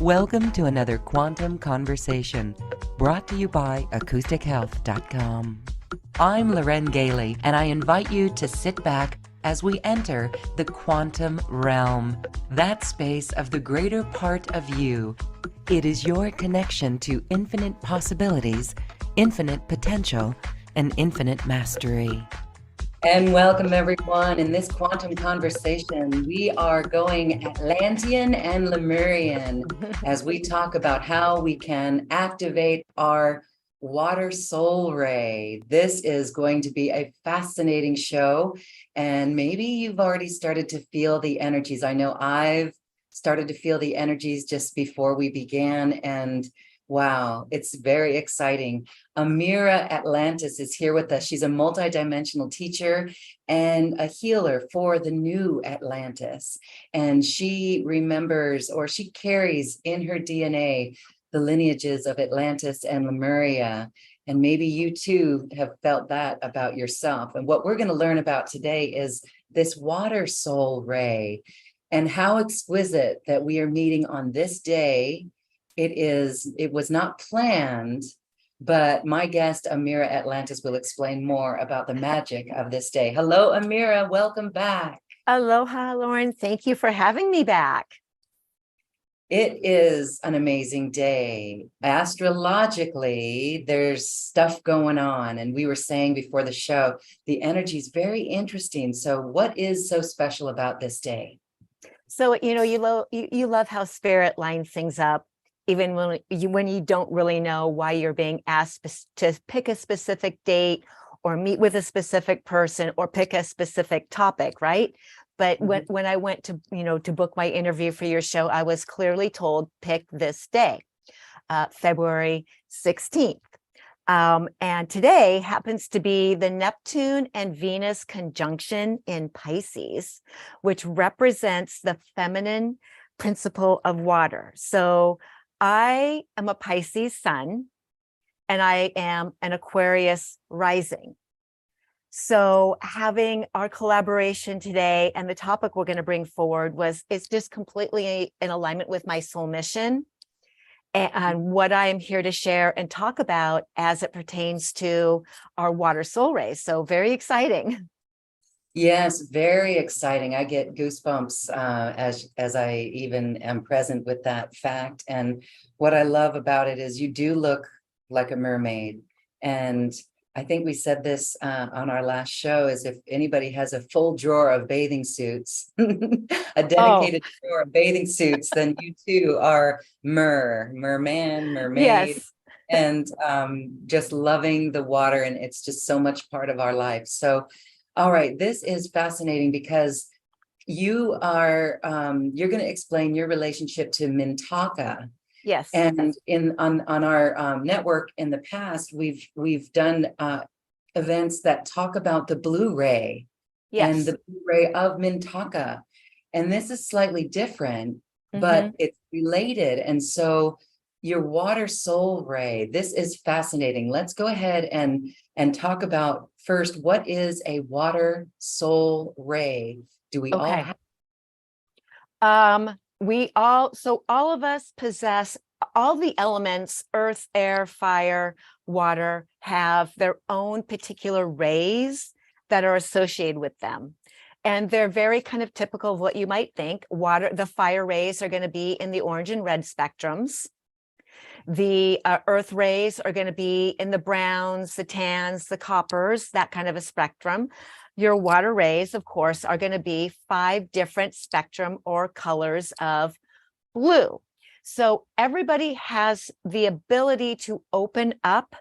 Welcome to another Quantum Conversation, brought to you by AcousticHealth.com. I'm Loren Gailey, and I invite you to sit back as we enter the quantum realm, that space of the greater part of you. It is your connection to infinite possibilities, infinite potential, and infinite mastery. And welcome everyone. In this quantum conversation, we are going Atlantean and Lemurian as we talk about how we can activate our water soul ray. This is going to be a fascinating show, and maybe you've already started to feel the energies. I know I've started to feel the energies just before we began, and wow, it's very exciting. Ameera Atlantis is here with us. She's a multidimensional teacher and a healer for the new Atlantis. And she remembers, or she carries in her DNA, the lineages of Atlantis and Lemuria. And maybe you too have felt that about yourself. And what we're going to learn about today is this water soul ray, and how exquisite that we are meeting on this day. It was not planned, but my guest, Ameera Atlantis, will explain more about the magic of this day. Hello, Ameera. Welcome back. Aloha, Lauren. Thank you for having me back. It is an amazing day. Astrologically, there's stuff going on. And we were saying before the show, the energy is very interesting. So what is so special about this day? So, you love how spirit lines things up, even when you don't really know why you're being asked to pick a specific date or meet with a specific person or pick a specific topic, right? But when I went to book my interview for your show, I was clearly told, pick this day, February 16th. And today happens to be the Neptune and Venus conjunction in Pisces, which represents the feminine principle of water. So I am a Pisces sun, and I am an Aquarius rising. So having our collaboration today and the topic we're going to bring forward is just completely in alignment with my soul mission and what I am here to share and talk about as it pertains to our water soul rays. So very exciting. Yes, very exciting. I get goosebumps as I even am present with that fact. And what I love about it is you do look like a mermaid. And I think we said this on our last show, is if anybody has a full drawer of bathing suits, a dedicated drawer of bathing suits, then you too are merman, mermaid. Yes. And just loving the water. And it's just so much part of our life. So all right, this is fascinating because you are you're going to explain your relationship to Mintaka. Yes. And on our network in the past, we've done events that talk about the blue ray. Yes. And the blue ray of Mintaka. And this is slightly different, but it's related. And so your water soul ray, this is fascinating. Let's go ahead and talk about first, what is a water soul ray? Do we all have? All of us possess all the elements, earth, air, fire, water, have their own particular rays that are associated with them. And they're very kind of typical of what you might think. The fire rays are going to be in the orange and red spectrums. The earth rays are going to be in the browns, the tans, the coppers, that kind of a spectrum. Your water rays, of course, are going to be 5 different spectrum or colors of blue. So everybody has the ability to open up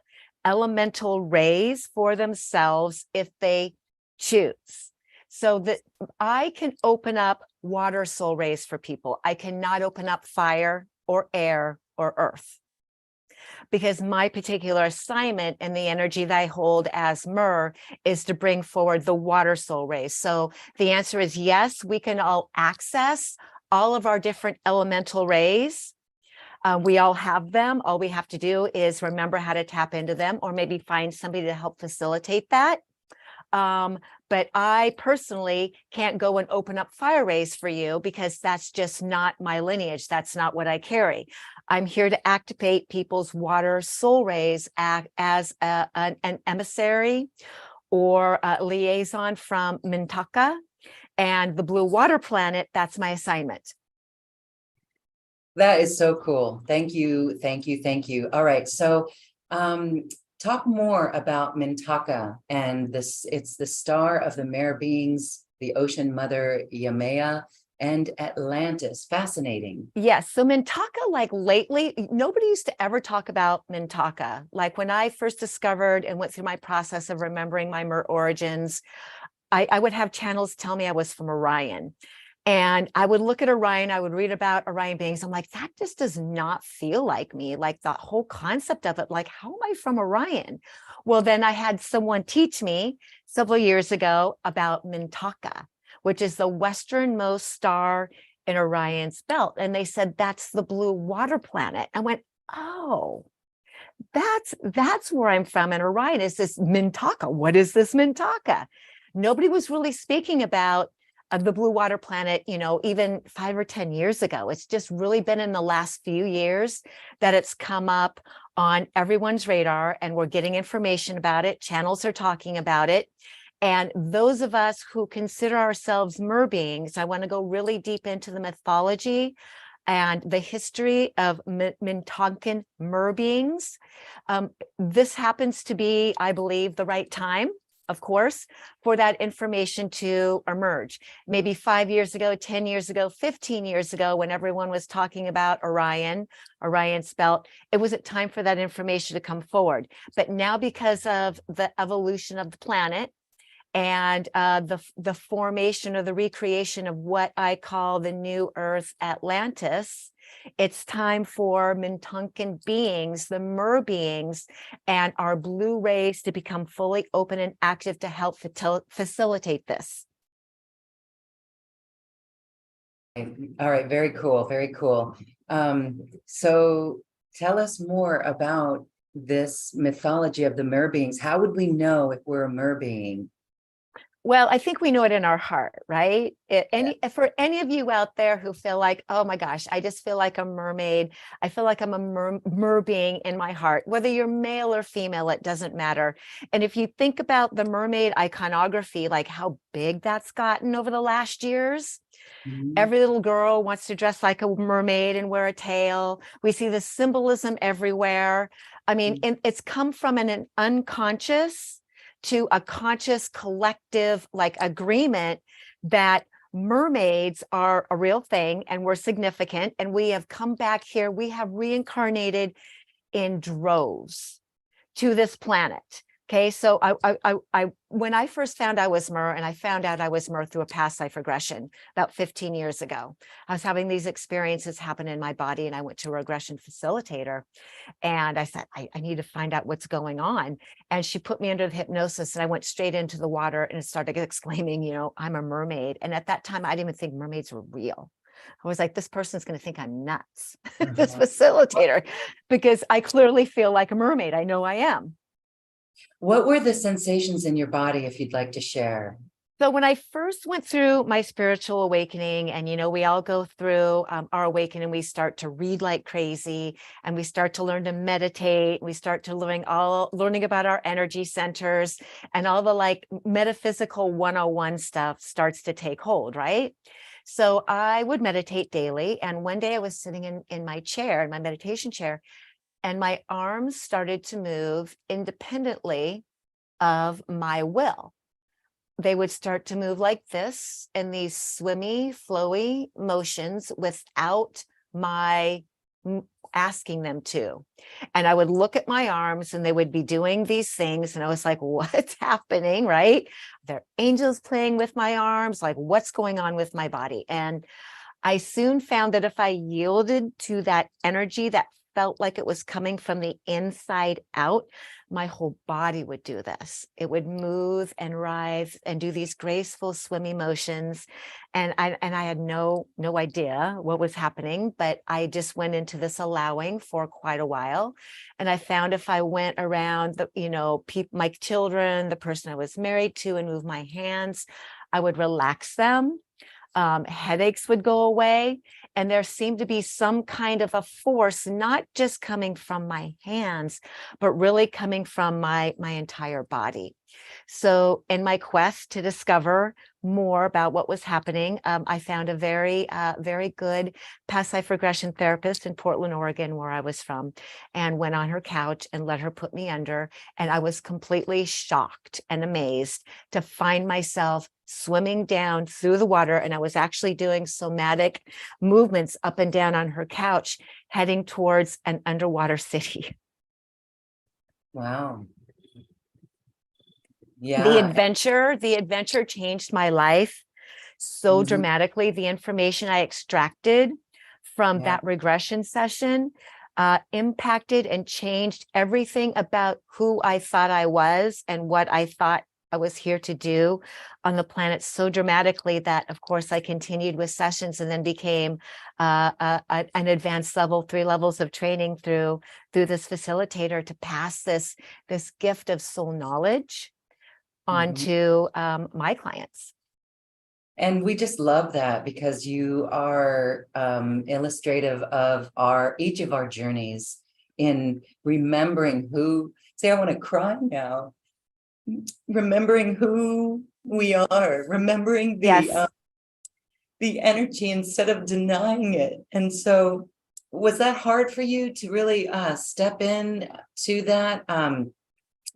elemental rays for themselves if they choose. So that I can open up water soul rays for people. I cannot open up fire or air or earth, because my particular assignment and the energy that I hold as Mer is to bring forward the water soul rays. So the answer is yes, we can all access all of our different elemental rays. We all have them. All we have to do is remember how to tap into them, or maybe find somebody to help facilitate that. But I personally can't go and open up fire rays for you because that's just not my lineage. That's not what I carry. I'm here to activate people's water soul rays as an emissary or a liaison from Mintaka and the blue water planet. That's my assignment. That is so cool. Thank you. Thank you. Thank you. All right. So talk more about Mintaka and this. It's the star of the mare beings, the ocean mother Yamea, and Atlantis. Fascinating. Yes. So Mintaka, like lately, nobody used to ever talk about Mintaka. Like when I first discovered and went through my process of remembering my Mer origins, I would have channels tell me I was from Orion. And I would look at Orion, I would read about Orion beings. I'm like, that just does not feel like me. Like the whole concept of it, like, how am I from Orion? Well, then I had someone teach me several years ago about Mintaka, which is the westernmost star in Orion's belt. And they said, that's the blue water planet. I went, oh, that's where I'm from. And Orion is this Mintaka. What is this Mintaka? Nobody was really speaking about the blue water planet, even 5 or 10 years ago. It's just really been in the last few years that it's come up on everyone's radar, and we're getting information about it. Channels are talking about it. And those of us who consider ourselves mer beings, I want to go really deep into the mythology and the history of Mintankan mer beings. This happens to be, I believe, the right time, of course, for that information to emerge. Maybe 5 years ago, 10 years ago, 15 years ago, when everyone was talking about Orion's belt, it wasn't time for that information to come forward. But now, because of the evolution of the planet and the formation or the recreation of what I call the new Earth Atlantis, it's time for Mintankan beings, the mer beings, and our blue rays to become fully open and active to help facilitate this. All right. Very cool. Very cool. So tell us more about this mythology of the mer beings. How would we know if we're a mer being? Well, I think we know it in our heart, right? For any of you out there who feel like, oh my gosh, I just feel like a mermaid. I feel like I'm a mer being in my heart, whether you're male or female, it doesn't matter. And if you think about the mermaid iconography, like how big that's gotten over the last years, every little girl wants to dress like a mermaid and wear a tail. We see the symbolism everywhere. I mean, it's come from an unconscious to a conscious collective like agreement that mermaids are a real thing and we're significant, and we have come back here, we have reincarnated in droves to this planet. Okay, so I when I first found I was mer, and I found out I was mer through a past life regression about 15 years ago. I was having these experiences happen in my body, and I went to a regression facilitator, and I said, I need to find out what's going on. And she put me under the hypnosis, and I went straight into the water and started exclaiming, I'm a mermaid. And at that time, I didn't even think mermaids were real. I was like, this person's going to think I'm nuts, this facilitator, because I clearly feel like a mermaid. I know I am. What were the sensations in your body, if you'd like to share? So when I first went through my spiritual awakening, and, we all go through our awakening, we start to read like crazy, and we start to learn to meditate. We start to learning about our energy centers, and all the like metaphysical 101 stuff starts to take hold, right? So I would meditate daily. And one day I was sitting in my chair, in my meditation chair, and my arms started to move independently of my will. They would start to move like this in these swimmy, flowy motions without my asking them to. And I would look at my arms and they would be doing these things. And I was like, what's happening, right? There are angels playing with my arms, like what's going on with my body? And I soon found that if I yielded to that energy, that felt like it was coming from the inside out, my whole body would do this. It would move and writhe and do these graceful swimmy motions. And I had no idea what was happening, but I just went into this allowing for quite a while. And I found if I went around the, my children, the person I was married to, and move my hands, I would relax them. Headaches would go away, and there seemed to be some kind of a force, not just coming from my hands, but really coming from my entire body. So in my quest to discover more about what was happening, I found a very good past life regression therapist in Portland, Oregon, where I was from, and went on her couch and let her put me under. And I was completely shocked and amazed to find myself swimming down through the water. And I was actually doing somatic movements up and down on her couch, heading towards an underwater city. Wow. The Yeah. adventure changed my life so dramatically. The information I extracted from that regression session impacted and changed everything about who I thought I was and what I thought I was here to do on the planet so dramatically that, of course, I continued with sessions and then became an advanced level, 3 levels of training through this facilitator to pass this gift of soul knowledge onto my clients. And we just love that because you are illustrative of each of our journeys in remembering who, say, I want to cry now, remembering who we are, remembering the energy instead of denying it. And so was that hard for you to really step in to that?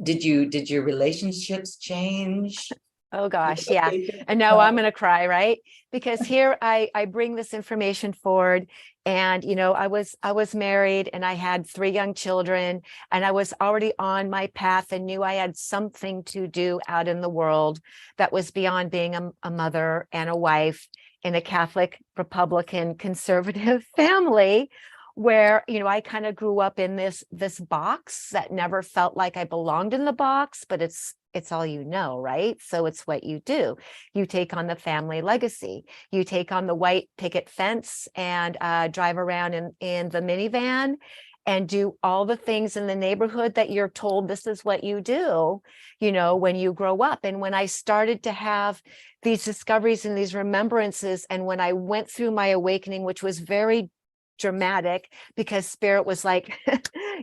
Did your relationships change? Oh gosh, yeah. And now I'm going to cry, right? Because here I bring this information forward, and I was married and I had 3 young children, and I was already on my path and knew I had something to do out in the world that was beyond being a mother and a wife in a Catholic, Republican, conservative family, where I kind of grew up in this box that never felt like I belonged in the box, but it's all right? So it's what you do. You take on the family legacy. You take on the white picket fence and drive around in the minivan and do all the things in the neighborhood that you're told this is what you do, when you grow up. And when I started to have these discoveries and these remembrances, and when I went through my awakening, which was very dramatic, because spirit was like,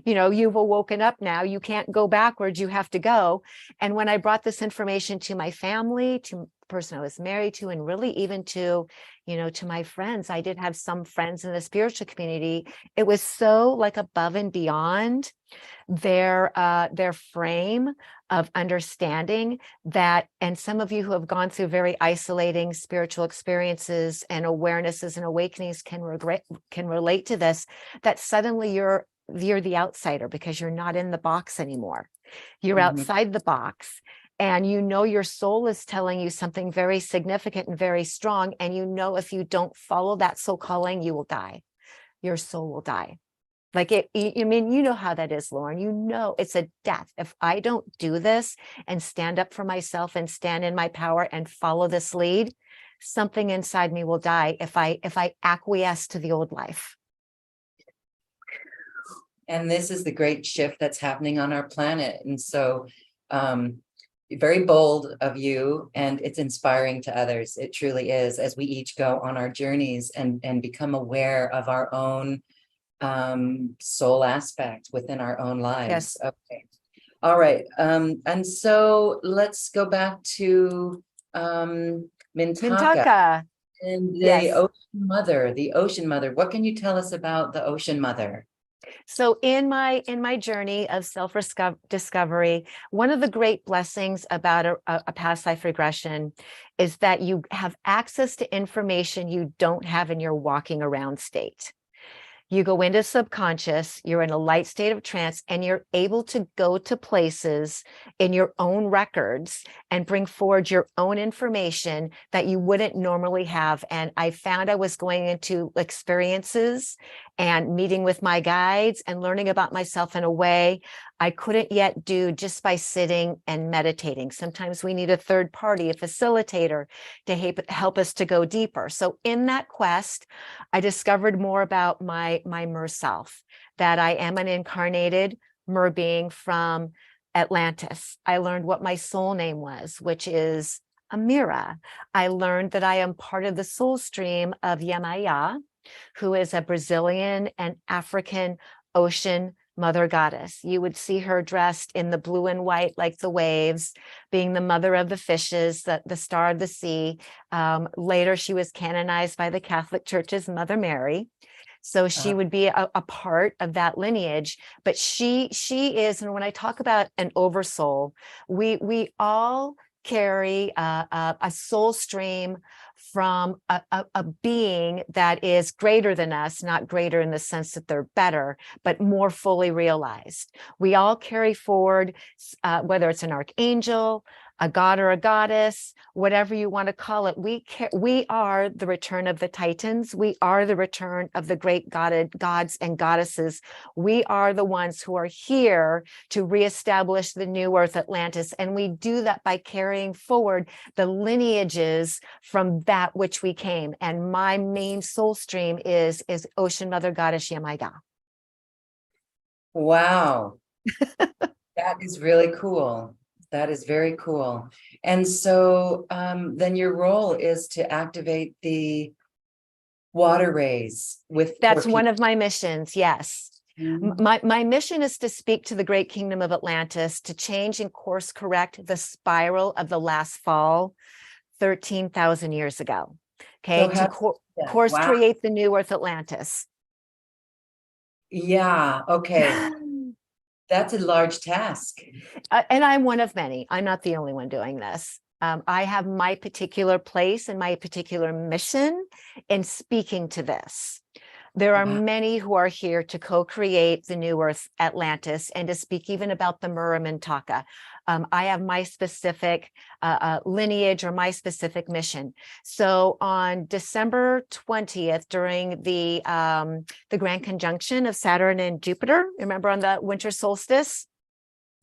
you've awoken up now, you can't go backwards, you have to go. And when I brought this information to my family, to the person I was married to, and really even to my friends, I did have some friends in the spiritual community, it was so like above and beyond their frame of understanding that, and some of you who have gone through very isolating spiritual experiences and awarenesses and awakenings can relate to this, that suddenly you're the outsider because you're not in the box anymore. You're outside the box, and your soul is telling you something very significant and very strong, and if you don't follow that soul calling, you will die. Your soul will die. Like how that is, Lauren. It's a death. If I don't do this and stand up for myself and stand in my power and follow this lead, something inside me will die if I acquiesce to the old life. And this is the great shift that's happening on our planet. And so very bold of you, and it's inspiring to others. It truly is, as we each go on our journeys and become aware of our own soul aspect within our own lives. Yes. Okay. All right. And so let's go back to Mintaka and the ocean mother. What can you tell us about the ocean mother? So in my journey of self-discovery, one of the great blessings about a past life regression is that you have access to information you don't have in your walking around state. You go into subconscious, you're in a light state of trance, and you're able to go to places in your own records and bring forward your own information that you wouldn't normally have. And I found I was going into experiences and meeting with my guides and learning about myself in a way I couldn't yet do just by sitting and meditating. Sometimes we need a third party, a facilitator, to help us to go deeper. So in that quest, I discovered more about my mer self, that I am an incarnated mer being from Atlantis. I learned what my soul name was, which is Ameera. I learned that I am part of the soul stream of Yemaya, who is a Brazilian and African ocean mother goddess. You would see her dressed in the blue and white like the waves, being the mother of the fishes, the star of the sea. Later, she was canonized by the Catholic Church as Mother Mary. So she would be a part of that lineage. But she is, and when I talk about an oversoul, we all carry a soul stream from a being that is greater than us, not greater in the sense that they're better, but more fully realized. We all carry forward, whether it's an archangel, a god or a goddess, whatever you want to call it. We are the return of the Titans. We are the return of the great gods and goddesses. We are the ones who are here to reestablish the new earth, Atlantis. And we do that by carrying forward the lineages from that which we came. And my main soul stream is Ocean Mother Goddess Yemaya. Wow. That is really cool. That is very cool. And so then your role is to activate the water rays with That's one of my missions. Yes. My mission is to speak to the great kingdom of Atlantis, to change and course correct the spiral of the last fall 13,000 years ago. Okay. So course wow. create the new earth Atlantis. Yeah. Okay. That's a large task. And I'm one of many. I'm not the only one doing this. I have my particular place and my particular mission in speaking to this. There are many who are here to co-create the new earth Atlantis and to speak even about the Muramintaka. I have my specific lineage or my specific mission. So on December 20th, during the grand conjunction of Saturn and Jupiter, remember on the winter solstice,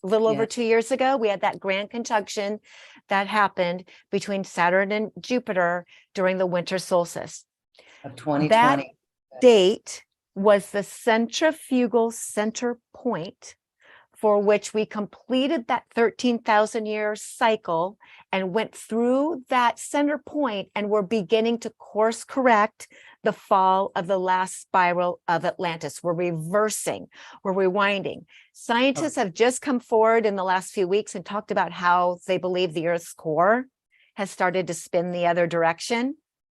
a little over 2 years ago, we had that grand conjunction that happened between Saturn and Jupiter during the winter solstice Of 2020. That date was the centrifugal center point for which we completed that 13,000 year cycle and went through that center point, and we're beginning to course correct the fall of the last spiral of Atlantis. We're reversing, we're rewinding. Scientists have just come forward in the last few weeks and talked about how they believe the Earth's core has started to spin the other direction.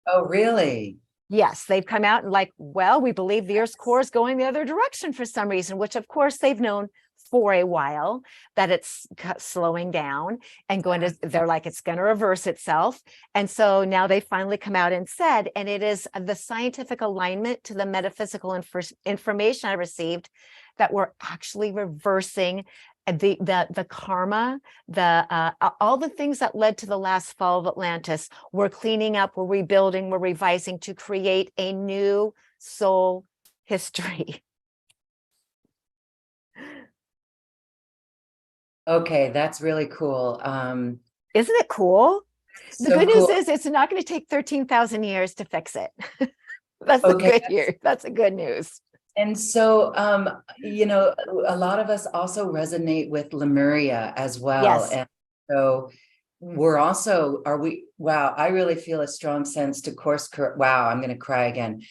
Oh, really? Yes, they've come out and like, well, we believe the Earth's core is going the other direction for some reason, which of course they've known for a while that it's slowing down and going to, they're like, it's going to reverse itself. And so now they finally come out and said, and it is the scientific alignment to the metaphysical information I received, that we're actually reversing the karma, all the things that led to the last fall of Atlantis. We're cleaning up, we're rebuilding, we're revising to create a new soul history. Okay, that's really cool. Isn't it cool? The good news is it's not going to take 13,000 years to fix it. That's the good year. That's a good news. And so, you know, a lot of us also resonate with Lemuria as well. Yes. And so we're also, wow, I really feel a strong sense to course correct. Wow, I'm going to cry again.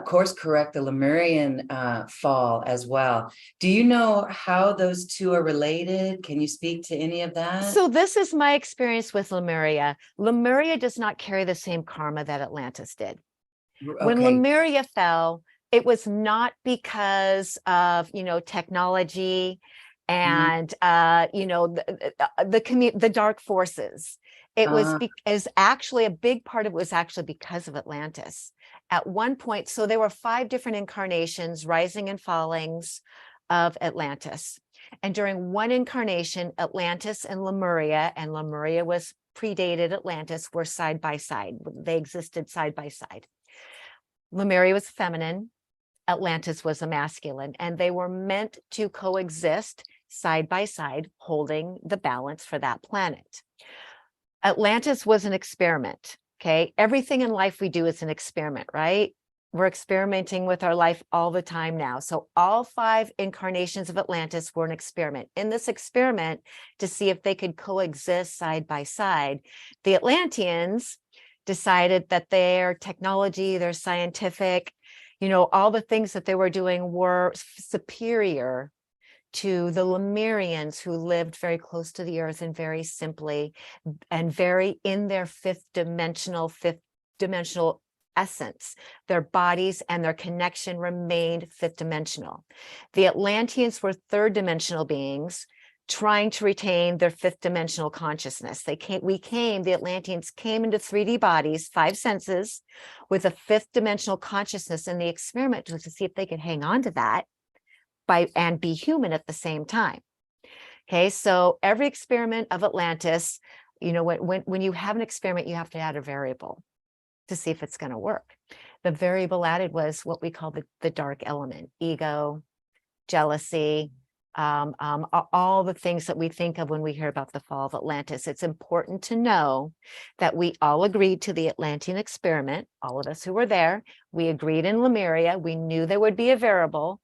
Course correct the Lemurian fall as well. Do you know how those two are related? Can you speak to any of that? So this is my experience with Lemuria. Lemuria does not carry the same karma that Atlantis did. Okay. When Lemuria fell, it was not because of, you know, technology and, you know, the dark forces. It was is actually a big part of it was actually because of Atlantis. At one point, so there were 5 different incarnations, rising and fallings of Atlantis. And during one incarnation, Atlantis and Lemuria was predated Atlantis, were side by side. They existed side by side. Lemuria was feminine, Atlantis was a masculine, and they were meant to coexist side by side, holding the balance for that planet. Atlantis was an experiment, okay? Everything in life we do is an experiment, right? We're experimenting with our life all the time now. So all 5 incarnations of Atlantis were an experiment. In this experiment, to see if they could coexist side by side, the Atlanteans decided that their technology, their scientific, all the things that they were doing were superior to the Lemurians, who lived very close to the earth and very simply and very in their fifth dimensional essence. Their bodies and their connection remained 5th dimensional. The Atlanteans were 3rd dimensional beings trying to retain their 5th dimensional consciousness. The Atlanteans came into 3D bodies, 5 senses, with a 5th dimensional consciousness, and the experiment was to see if they could hang on to that and be human at the same time. Okay, so every experiment of Atlantis, when you have an experiment, you have to add a variable to see if it's going to work. The variable added was what we call the dark element: ego, jealousy, all the things that we think of when we hear about the fall of Atlantis. It's important to know that we all agreed to the Atlantean experiment, all of us who were there. We agreed in Lemuria. We knew there would be a variable.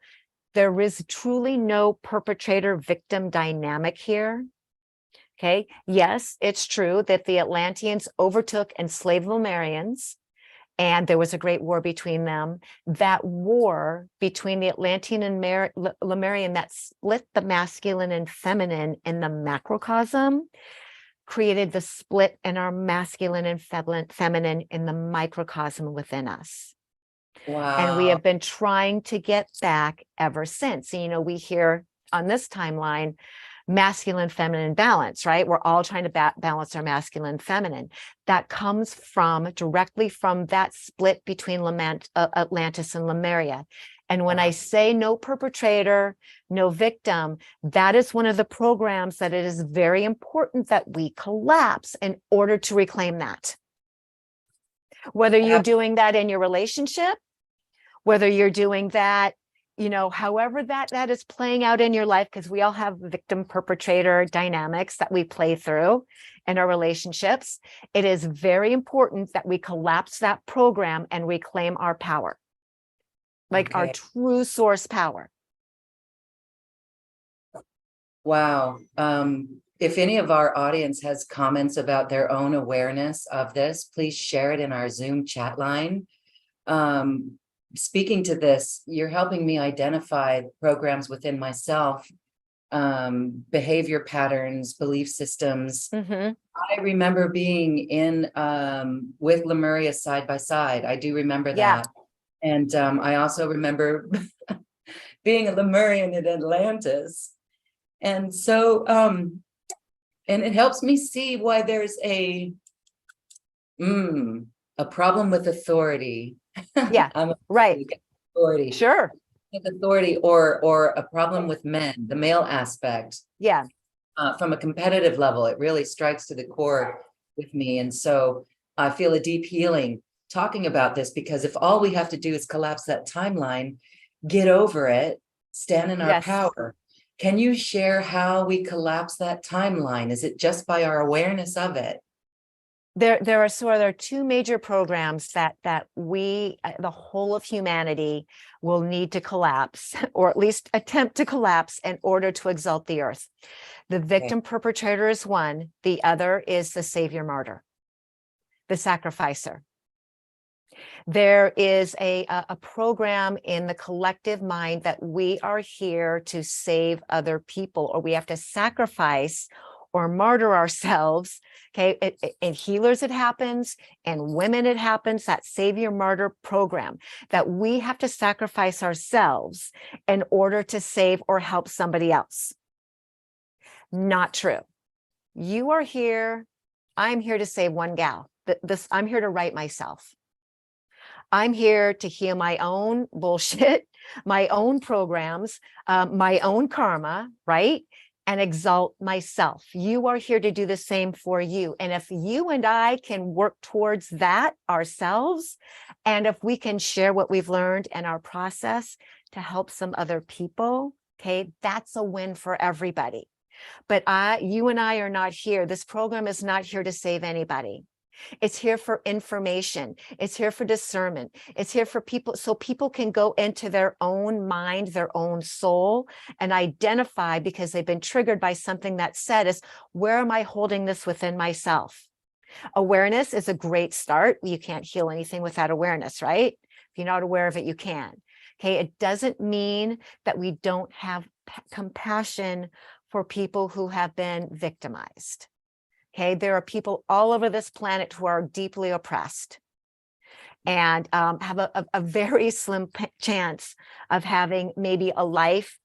There is truly no perpetrator-victim dynamic here. Okay, yes, it's true that the Atlanteans overtook enslaved Lemurians, and there was a great war between them. That war between the Atlantean and Lemurian that split the masculine and feminine in the macrocosm created the split in our masculine and feminine in the microcosm within us. Wow. And we have been trying to get back ever since. We hear on this timeline, masculine, feminine balance, right? We're all trying to balance our masculine, feminine. That comes directly from that split between Atlantis and Lemuria. And when I say no perpetrator, no victim, that is one of the programs that it is very important that we collapse in order to reclaim that. Whether you're doing that in your relationship, whether you're doing that, however that is playing out in your life, because we all have victim perpetrator dynamics that we play through in our relationships. It is very important that we collapse that program and reclaim our power, like our true source power. Wow. If any of our audience has comments about their own awareness of this, please share it in our Zoom chat line. Speaking to this, you're helping me identify programs within myself, behavior patterns, belief systems. Mm-hmm. I remember being in with Lemuria side by side. I do remember that. And I also remember being a Lemurian in Atlantis. And so, and it helps me see why there's a problem with authority. Yeah, right. Authority. Sure. With authority or a problem with men, the male aspect. Yeah. From a competitive level, it really strikes to the core with me. And so I feel a deep healing talking about this, because if all we have to do is collapse that timeline, get over it, stand in our power. Can you share how we collapse that timeline? Is it just by our awareness of it? There are 2 major programs that we, the whole of humanity, will need to collapse, or at least attempt to collapse, in order to exalt the earth. The victim perpetrator is one. The other is the savior martyr, the sacrificer. There is a program in the collective mind that we are here to save other people, or we have to sacrifice or martyr ourselves. Okay, in healers it happens, and women it happens, that savior martyr program, that we have to sacrifice ourselves in order to save or help somebody else. Not true. You are here I'm here to save one gal. I'm here to right myself. I'm here to heal my own bullshit, my own programs, my own karma, right? And exalt myself. You are here to do the same for you. And if you and I can work towards that ourselves, and if we can share what we've learned in our process to help some other people, okay, that's a win for everybody. But you and I are not here. This program is not here to save anybody. It's here for information. It's here for discernment. It's here for people, so people can go into their own mind, their own soul, and identify, because they've been triggered by something that said is, where am I holding this within myself? Awareness is a great start. You can't heal anything without awareness, right? If you're not aware of it, you can. Okay. It doesn't mean that we don't have compassion for people who have been victimized. Okay, there are people all over this planet who are deeply oppressed and have a very slim chance of having maybe a life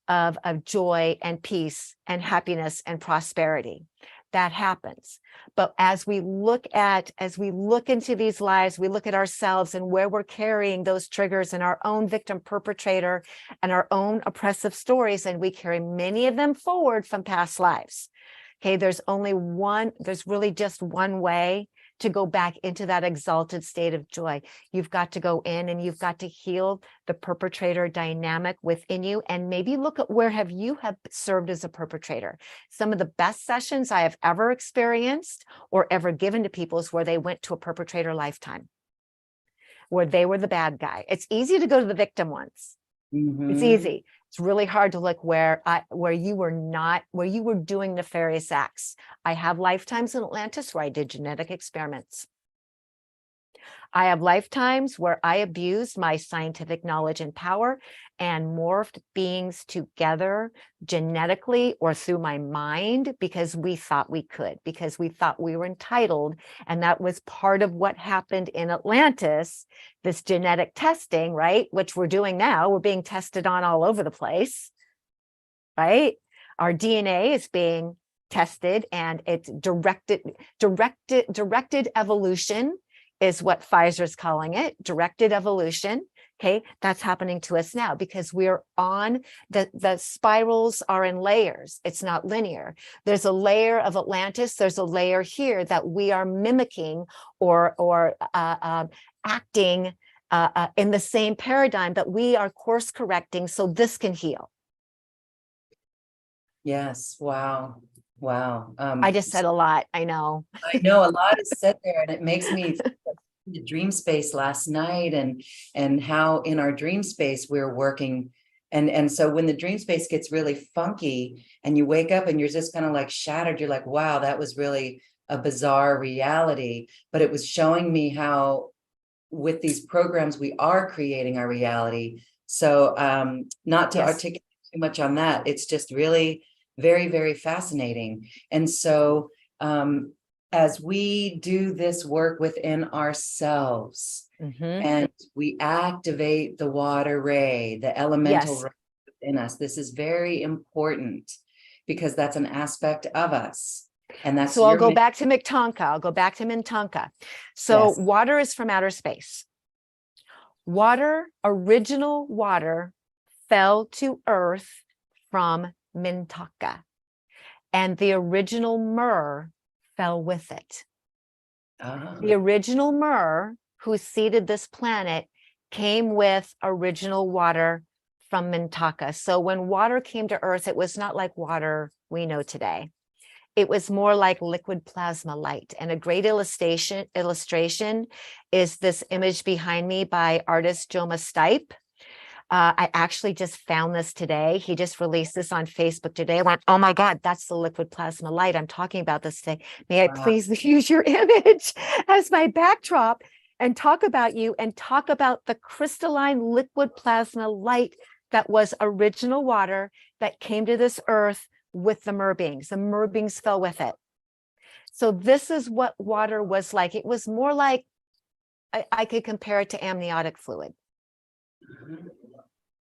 of joy and peace and happiness and prosperity. That happens. But as we look into these lives, we look at ourselves and where we're carrying those triggers in our own victim perpetrator and our own oppressive stories, and we carry many of them forward from past lives. Okay, there's really just one way to go back into that exalted state of joy. You've got to go in and you've got to heal the perpetrator dynamic within you, and maybe look at where you have served as a perpetrator. Some of the best sessions I have ever experienced or ever given to people is where they went to a perpetrator lifetime, where they were the bad guy. It's easy to go to the victim ones. It's easy. It's really hard to look where you were doing nefarious acts. I have lifetimes in Atlantis where I did genetic experiments. I have lifetimes where I abused my scientific knowledge and power and morphed beings together genetically or through my mind because we thought we could, because we thought we were entitled. And that was part of what happened in Atlantis, this genetic testing, right? Which we're doing now. We're being tested on all over the place, right? Our DNA is being tested, and it's directed evolution is what Pfizer's calling it, directed evolution. Okay, that's happening to us now because we're on the spirals are in layers. It's not linear. There's a layer of Atlantis. There's a layer here that we are mimicking or acting in the same paradigm that we are course correcting so this can heal. Yes. Wow. Wow. I just said a lot. I know. I know a lot is said there, and it makes me think of the dream space last night and how in our dream space we're working. And so when the dream space gets really funky and you wake up and you're just kind of like shattered, you're like, wow, that was really a bizarre reality. But it was showing me how with these programs, we are creating our reality. So not to articulate too much on that, it's just really very, very fascinating. And so as we do this work within ourselves and we activate the water ray, the elemental ray within us, this is very important because that's an aspect of us. And that's so I'll go back to Mintanka. I'll go back to Mintanka. So water is from outer space. Water, original water, fell to earth from Mintanka, and the original myrrh fell with it. The original myrrh who seeded this planet came with original water from Mintanka. So when water came to earth, it was not like water we know today. It was more like liquid plasma light. And a great illustration is this image behind me by artist Joma Stipe. I actually just found this today. He just released this on Facebook today. I went, oh my God, that's the liquid plasma light. I'm talking about this today. May I please use your image as my backdrop and talk about you and talk about the crystalline liquid plasma light that was original water that came to this earth with the mer beings. The mer beings fell with it. So this is what water was like. It was more like, I could compare it to amniotic fluid.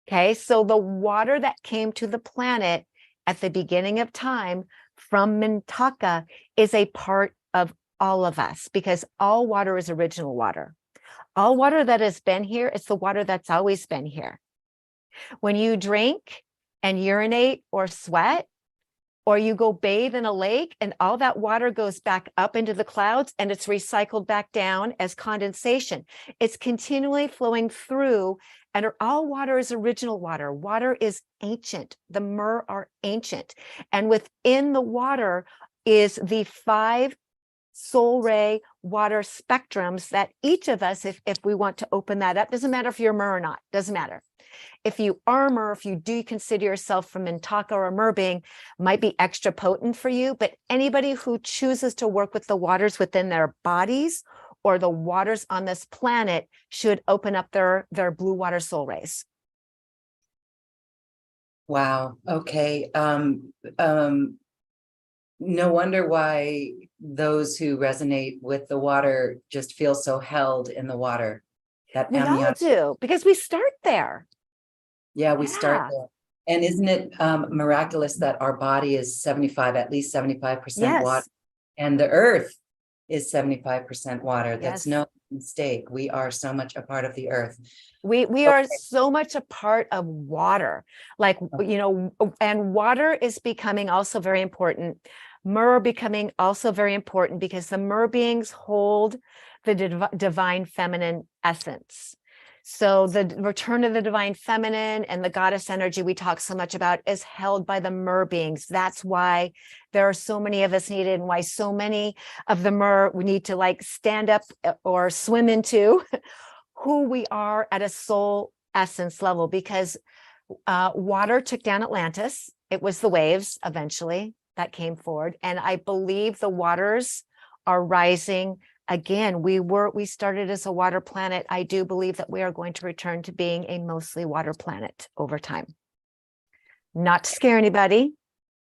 Okay, so the water that came to the planet at the beginning of time from Mintanka is a part of all of us, because all water is original water. All water that has been here, it's the water that's always been here. When you drink and urinate or sweat, or you go bathe in a lake and all that water goes back up into the clouds and it's recycled back down as condensation. It's continually flowing through, and all water is original water. Water is ancient. The Mer are ancient. And within the water is the 5 soul ray water spectrums that each of us, if we want to open that up, doesn't matter if you're Mer or not, doesn't matter. If you are Mer, if you do consider yourself from Mintaka or Mer being, might be extra potent for you, but anybody who chooses to work with the waters within their bodies or the waters on this planet should open up their blue water soul rays. Wow. Okay. No wonder why those who resonate with the water just feel so held in the water. That We all amniotic. do, because we start there. Yeah, we start Yeah. there. And isn't it miraculous that our body is at least 75% water, Yes. and the earth is 75% water? That's Yes. no mistake. We are so much a part of the earth. We are so much a part of water, like, you know, and water is becoming also very important. Mer becoming also very important because the Mer beings hold the divine feminine essence. So the return of the divine feminine and the goddess energy we talk so much about is held by the Mer beings. That's why there are so many of us needed, and why so many of the Mer we need to like stand up or swim into who we are at a soul essence level, because water took down Atlantis. It was the waves eventually that came forward. And I believe the waters are rising again. We started as a water planet. I do believe that we are going to return to being a mostly water planet over time. Not to scare anybody.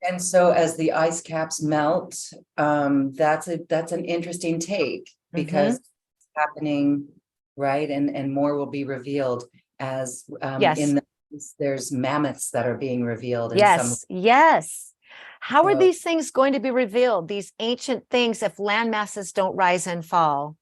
And so as the ice caps melt, that's an interesting take, because it's happening, right? And more will be revealed as Yes. there's mammoths that are being revealed. Yes. Yes. How are So- these things going to be revealed? These ancient things, if land masses don't rise and fall?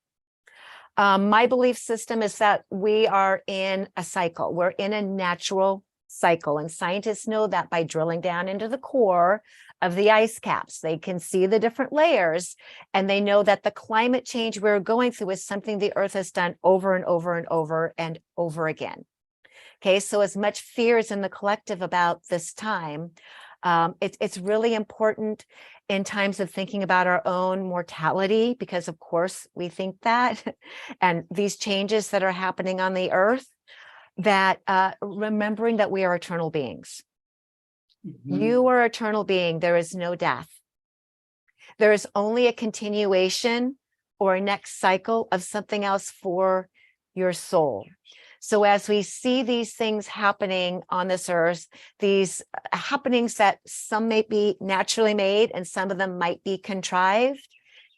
My belief system is that we are in a cycle. We're in a natural cycle. And scientists know that by drilling down into the core of the ice caps. They can see the different layers, and they know that the climate change we're going through is something the earth has done over and over and over and over again. Okay, so as much fear is in the collective about this time, it's really important in times of thinking about our own mortality, because of course we think that, and these changes that are happening on the earth, that remembering that we are eternal beings. You are eternal being. There is no death. There is only a continuation or a next cycle of something else for your soul. So as we see these things happening on this earth, these happenings that some may be naturally made and some of them might be contrived,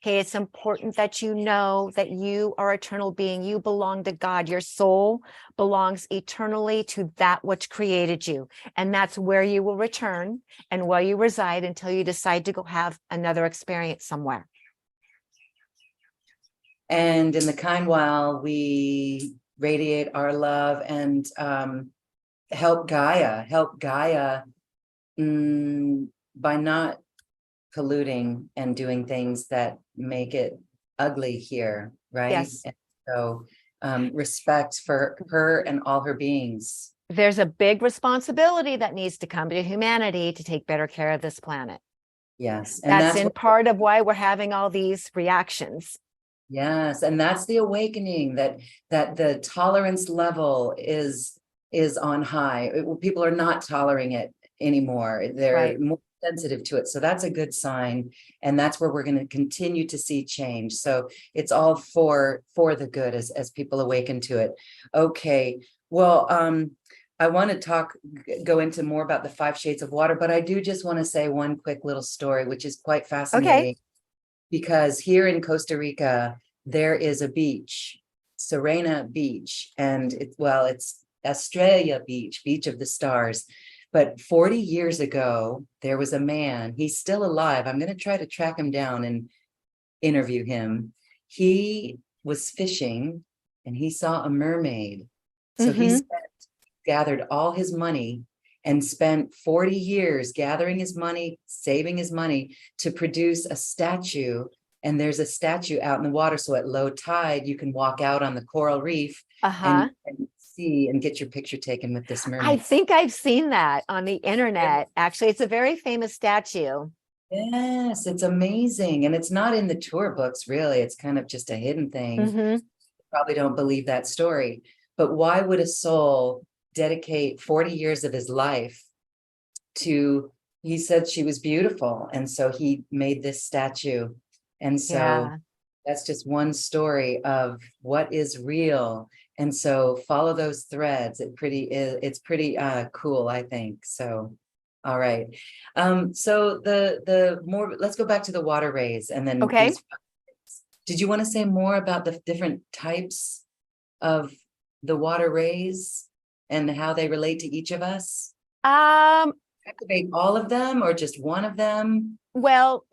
okay, it's important that you know that you are eternal being. You belong to God. Your soul belongs eternally to that which created you. And that's where you will return and where you reside until you decide to go have another experience somewhere. And in the kind while we radiate our love and help Gaia by not polluting and doing things that make it ugly here, right? Yes. And so respect for her and all her beings. There's a big responsibility that needs to come to humanity to take better care of this planet. Yes. And That's in part of why we're having all these reactions. Yes, and that's the awakening, that the tolerance level is on high. People are not tolerating it anymore. They're Right. more sensitive to it. So that's a good sign. And that's where we're going to continue to see change. So it's all for the good as people awaken to it. Okay. Well, I want to go into more about the 5 shades of water, but I do just want to say one quick little story, which is quite fascinating. Because here in Costa Rica, there is a beach, Serena Beach, and it's Estrella Beach, Beach of the Stars. But 40 years ago, there was a man, he's still alive. I'm going to try to track him down and interview him. He was fishing and he saw a mermaid. So he gathered all his money and spent 40 years gathering his money, saving his money to produce a statue. And there's a statue out in the water. So at low tide, you can walk out on the coral reef and see and get your picture taken with this mermaid. I think I've seen that on the internet. Actually, it's a very famous statue. Yes, it's amazing. And it's not in the tour books, really. It's kind of just a hidden thing. Probably don't believe that story. But why would a soul dedicate 40 years of his life to, he said she was beautiful. And so he made this statue. And so that's just one story of what is real. And so follow those threads. It's pretty cool, I think. So, all right. So the more, let's go back to the water rays and then. Okay. Did you want to say more about the different types of the water rays and how they relate to each of us? Activate all of them or just one of them? Well,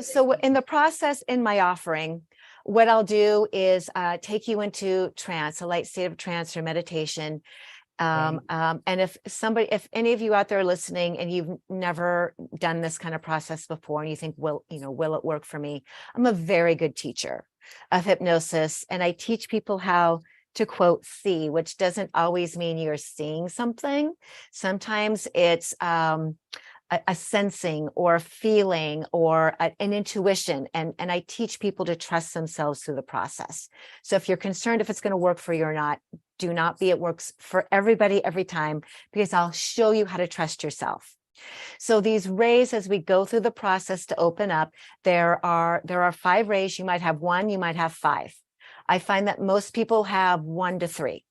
so in the process in my offering, what I'll do is take you into trance, a light state of trance or meditation. And if any of you out there listening and you've never done this kind of process before and you think, will it work for me? I'm a very good teacher of hypnosis, and I teach people how to quote see, which doesn't always mean you're seeing something. Sometimes it's a sensing or a feeling or an intuition. And I teach people to trust themselves through the process. So if you're concerned if it's going to work for you or not, do not be. It works for everybody every time, because I'll show you how to trust yourself. So these rays, as we go through the process to open up, there are 5 rays. You might have 1, you might have 5. I find that most people have 1 to 3.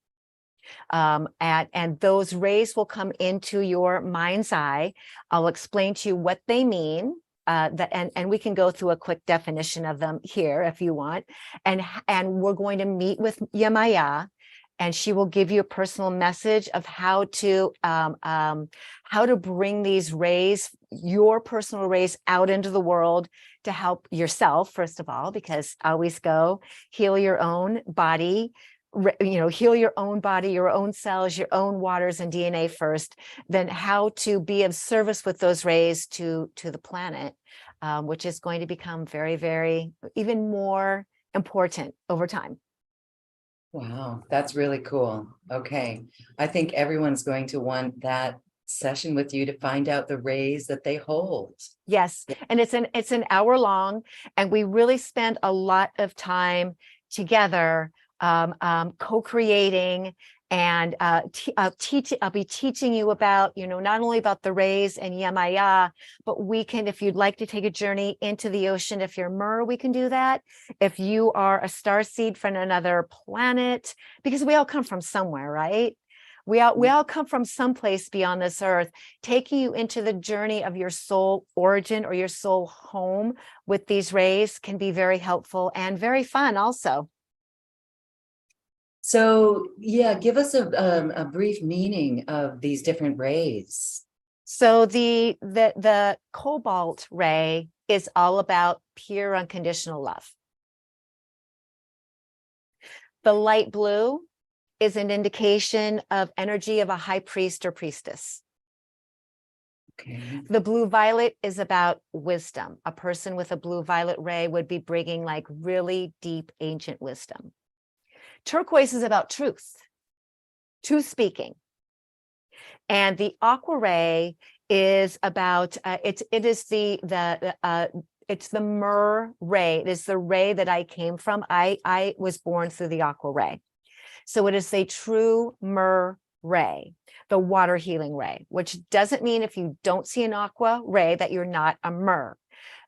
And those rays will come into your mind's eye. I'll explain to you what they mean. And we can go through a quick definition of them here if you want. And we're going to meet with Yemaya, and she will give you a personal message of how to bring these rays, your personal rays, out into the world to help yourself, first of all, because always go heal your own body, heal your own body, your own cells, your own waters and DNA first, then how to be of service with those rays to the planet, which is going to become very, very, even more important over time. Wow, that's really cool. Okay. I think everyone's going to want that session with you to find out the rays that they hold. Yes. And it's an hour long, and we really spend a lot of time together co-creating, and I'll be teaching you about, not only about the rays and Yemaya, but we can, if you'd like to take a journey into the ocean, if you're Mer, we can do that. If you are a starseed from another planet, because we all come from somewhere, right? We all come from someplace beyond this earth. Taking you into the journey of your soul origin or your soul home with these rays can be very helpful and very fun also. So, yeah, give us a brief meaning of these different rays. So the cobalt ray is all about pure unconditional love. The light blue is an indication of energy of a high priest or priestess. Okay. The blue violet is about wisdom. A person with a blue violet ray would be bringing like really deep ancient wisdom. Turquoise is about truth speaking. And the aqua ray is about it's the myrrh ray. It is the ray that I came from. I was born through the aqua ray. So it is a true myrrh ray, the water healing ray, which doesn't mean if you don't see an aqua ray that you're not a myrrh.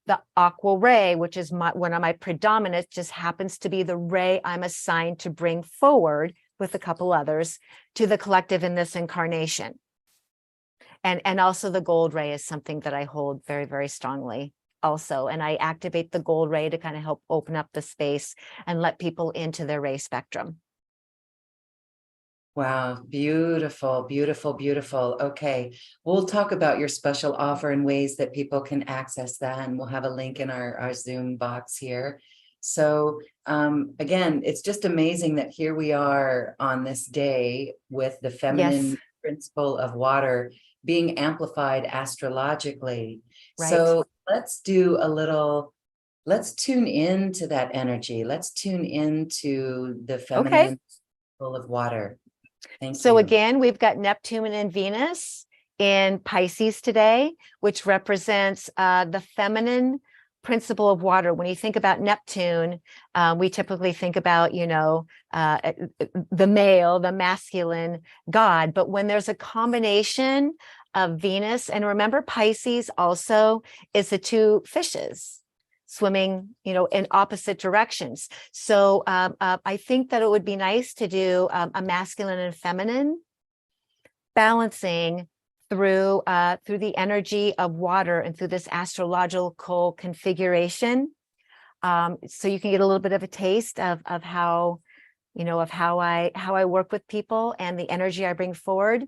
The aqua ray, which is one of my predominant, just happens to be the ray I'm assigned to bring forward with a couple others to the collective in this incarnation. And also the gold ray is something that I hold very, very strongly also. And I activate the gold ray to kind of help open up the space and let people into their ray spectrum. Wow, beautiful, beautiful, beautiful. Okay, we'll talk about your special offer and ways that people can access that, and we'll have a link in our Zoom box here. So again, it's just amazing that here we are on this day with the Yes, feminine principle of water being amplified astrologically. right. So let's tune into that energy. Let's tune into the Okay. feminine principle of water. Thank So you. again, we've got Neptune and Venus in Pisces today, which represents the feminine principle of water. When you think about Neptune, we typically think about, the male, the masculine god. But when there's a combination of Venus, and remember, Pisces also is the two fishes swimming, in opposite directions. So I think that it would be nice to do a masculine and feminine balancing through the energy of water and through this astrological configuration. So you can get a little bit of a taste of how, how I work with people and the energy I bring forward.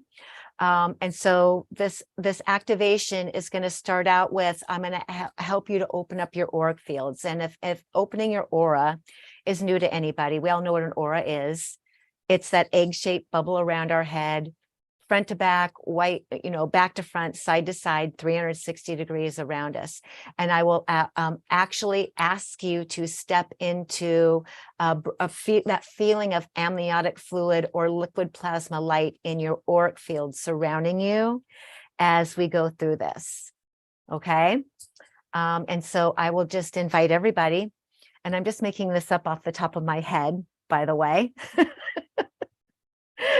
And so this activation is going to start out with, I'm going to help you to open up your auric fields. And if opening your aura is new to anybody, we all know what an aura is. It's that egg-shaped bubble around our head, front to back, white, back to front, side to side, 360 degrees around us. And I will actually ask you to step into that feeling of amniotic fluid or liquid plasma light in your auric field surrounding you as we go through this. Okay. And so I will just invite everybody, and I'm just making this up off the top of my head, by the way.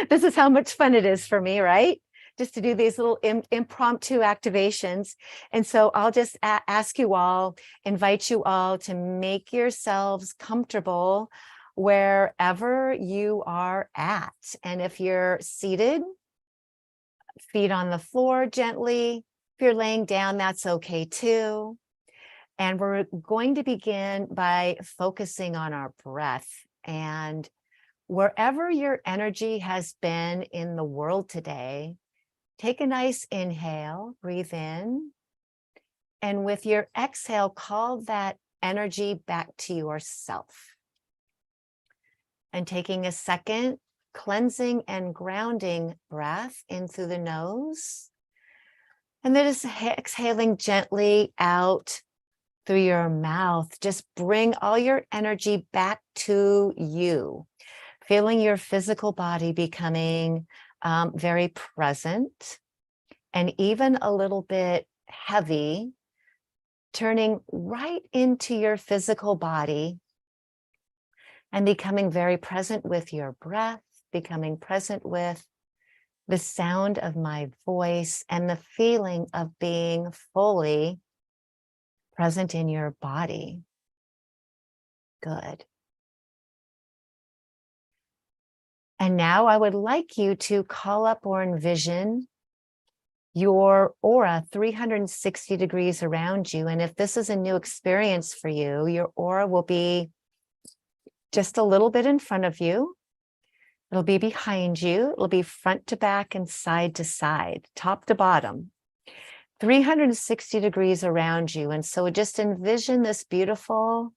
This is how much fun it is for me, right? Just to do these little impromptu activations. And so I'll just ask you all, invite you all to make yourselves comfortable wherever you are at. And if you're seated, feet on the floor gently. If you're laying down, that's okay too. And we're going to begin by focusing on our breath. And wherever your energy has been in the world today, take a nice inhale, breathe in, and with your exhale, call that energy back to yourself. And taking a second, cleansing and grounding breath in through the nose, and then just exhaling gently out through your mouth. Just bring all your energy back to you. Feeling your physical body becoming very present and even a little bit heavy, turning right into your physical body and becoming very present with your breath, becoming present with the sound of my voice and the feeling of being fully present in your body. Good. And now I would like you to call up or envision your aura 360 degrees around you. And if this is a new experience for you, your aura will be just a little bit in front of you. It'll be behind you. It'll be front to back and side to side, top to bottom, 360 degrees around you. And so just envision this beautiful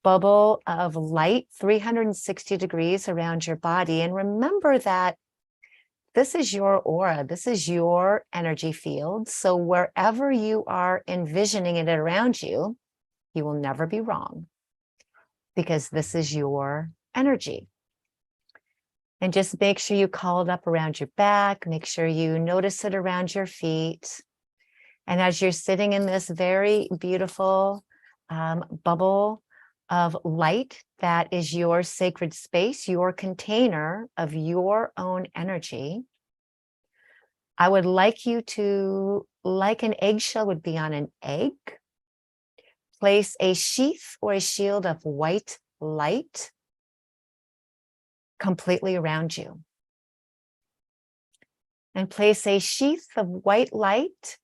bubble of light 360 degrees around your body. And remember that this is your aura. This is your energy field. So wherever you are envisioning it around you, you will never be wrong because this is your energy. And just make sure you call it up around your back. Make sure you notice it around your feet. And as you're sitting in this very beautiful bubble of light that is your sacred space, your container of your own energy, I would like you to, like an eggshell would be on an egg, place a sheath or a shield of white light completely around you. And place a sheath of white light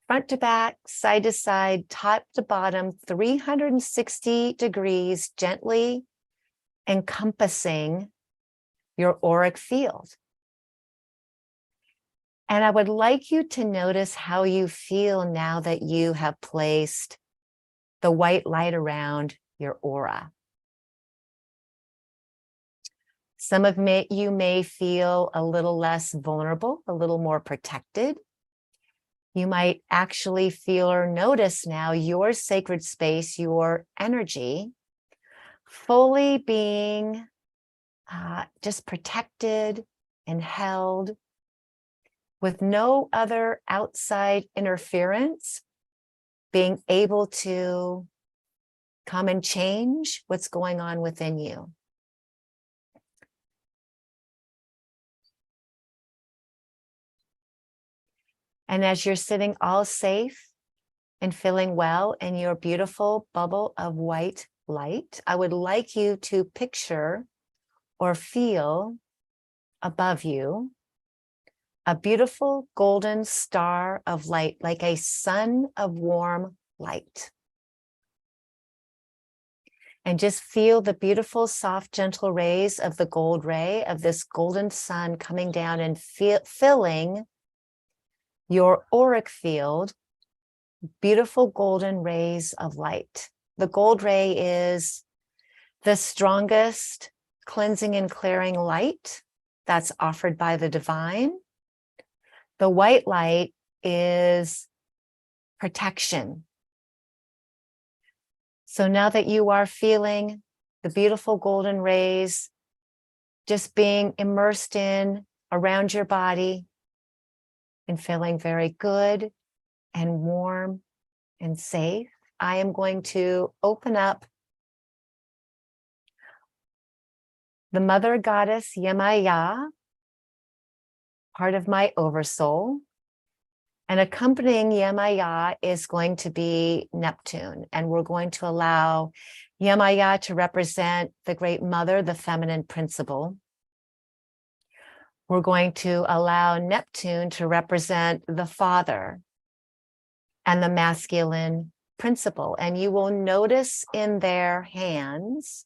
front to back, side to side, top to bottom, 360 degrees, gently encompassing your auric field. And I would like you to notice how you feel now that you have placed the white light around your aura. Some of you may feel a little less vulnerable, a little more protected. You might actually feel or notice now your sacred space, your energy, fully being just protected and held with no other outside interference, being able to come and change what's going on within you. And as you're sitting all safe and feeling well in your beautiful bubble of white light, I would like you to picture or feel above you a beautiful golden star of light, like a sun of warm light. And just feel the beautiful, soft, gentle rays of the gold ray of this golden sun coming down and filling your auric field, beautiful golden rays of light. The gold ray is the strongest cleansing and clearing light that's offered by the divine. The white light is protection. So now that you are feeling the beautiful golden rays just being immersed in around your body and feeling very good and warm and safe, I am going to open up the mother goddess Yemaya, part of my oversoul. And accompanying Yemaya is going to be Neptune. And we're going to allow Yemaya to represent the great mother, the feminine principle. We're going to allow Neptune to represent the father and the masculine principle. And you will notice in their hands,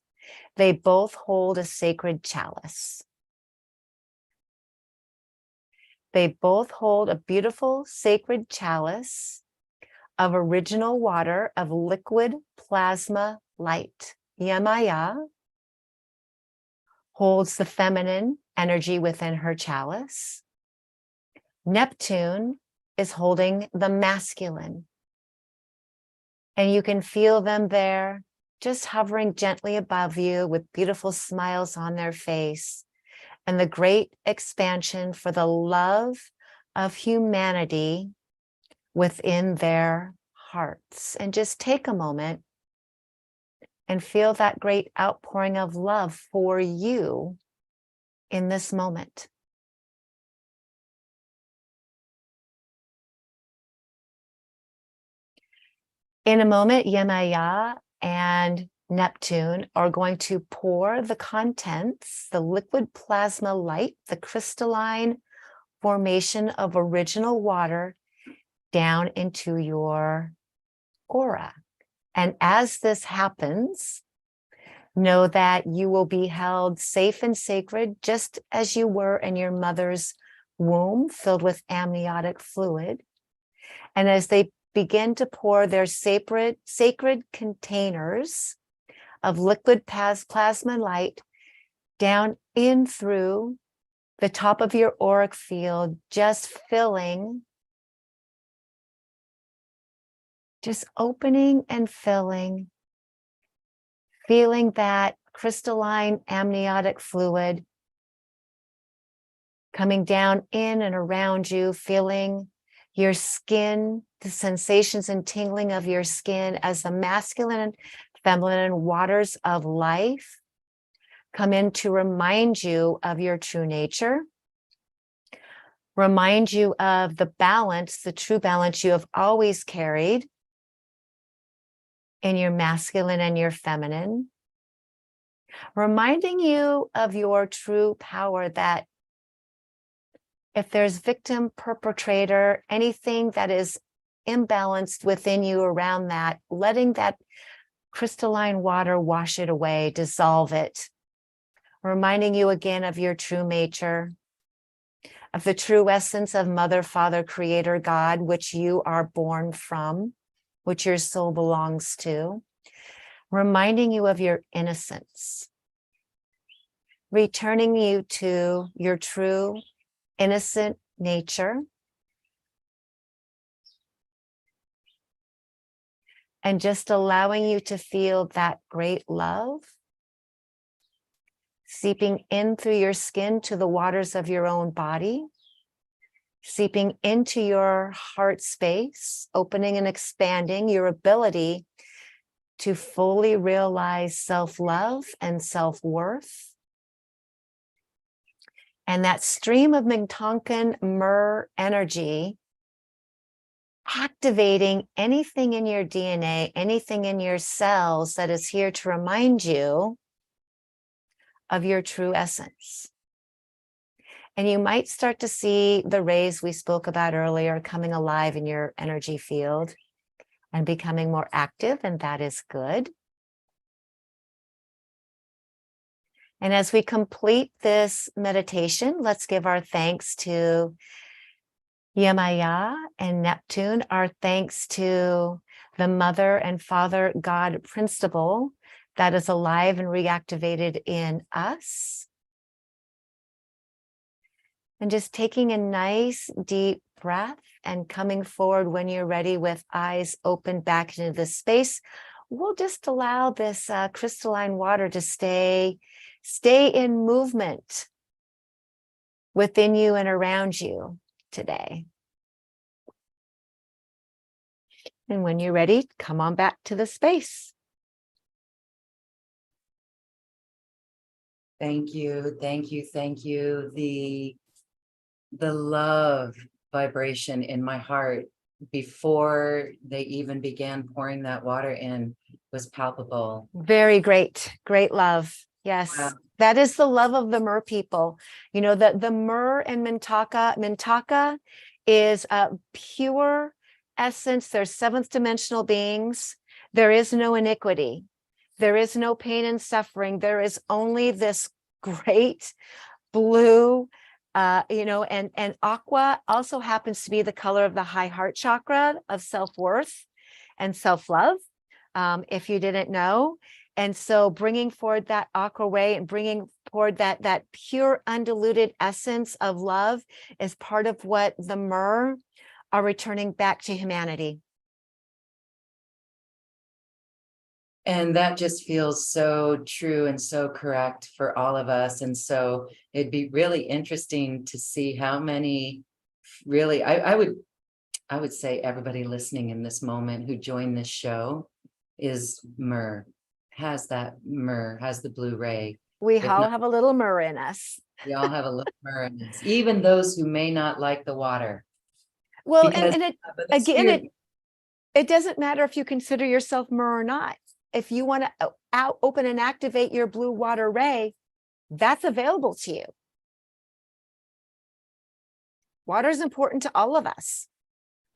they both hold a sacred chalice. They both hold a beautiful sacred chalice of original water, of liquid plasma light. Yemaya holds the feminine energy within her chalice. Neptune is holding the masculine. And you can feel them there, just hovering gently above you with beautiful smiles on their face. And the great expansion for the love of humanity within their hearts. And just take a moment and feel that great outpouring of love for you in this moment. In a moment, Yemaya and Neptune are going to pour the contents, the liquid plasma light, the crystalline formation of original water down into your aura. And as this happens, know that you will be held safe and sacred, just as you were in your mother's womb, filled with amniotic fluid. And as they begin to pour their sacred containers of liquid plasma light down in through the top of your auric field, just filling, just opening and filling, feeling that crystalline amniotic fluid coming down in and around you, feeling your skin, the sensations and tingling of your skin as the masculine and feminine waters of life come in to remind you of your true nature, remind you of the balance, the true balance you have always carried in your masculine and your feminine, reminding you of your true power, that if there's victim, perpetrator, anything that is imbalanced within you around that, letting that crystalline water wash it away, dissolve it, reminding you again of your true nature, of the true essence of Mother, Father, Creator, God, which you are born from, which your soul belongs to, reminding you of your innocence, returning you to your true innocent nature, and just allowing you to feel that great love seeping in through your skin to the waters of your own body, seeping into your heart space, opening and expanding your ability to fully realize self-love and self-worth. And that stream of Mintonkan myrrh energy activating anything in your DNA, anything in your cells that is here to remind you of your true essence. And you might start to see the rays we spoke about earlier coming alive in your energy field and becoming more active, and that is good. And as we complete this meditation, let's give our thanks to Yemaya and Neptune, our thanks to the Mother and Father God principle that is alive and reactivated in us. And just taking a nice deep breath and coming forward when you're ready with eyes open back into the space. We'll just allow this crystalline water to stay in movement within you and around you today. And when you're ready, come on back to the space. Thank you, thank you, thank you. The love vibration in my heart before they even began pouring that water in was palpable. Very great, great love. Yes, Wow. that is the love of the Mer people. You know, the Mer and Mintaka is a pure essence. They're seventh dimensional beings. There is no iniquity. There is no pain and suffering. There is only this great blue, and aqua also happens to be the color of the high heart chakra of self-worth and self-love, if you didn't know. And so bringing forward that aqua ray and bringing forward that pure undiluted essence of love is part of what the Mer are returning back to humanity. And that just feels so true and so correct for all of us. And so it'd be really interesting to see how many really, I would say everybody listening in this moment who joined this show is Mer, has that Mer, has the blue ray. We If all not, have a little Mer in us. we all have a little Mer in us, even those who may not like the water. Well, Because and it the again, spirit- it doesn't matter if you consider yourself Mer or not. If you want to open and activate your blue water ray, that's available to you. Water is important to all of us.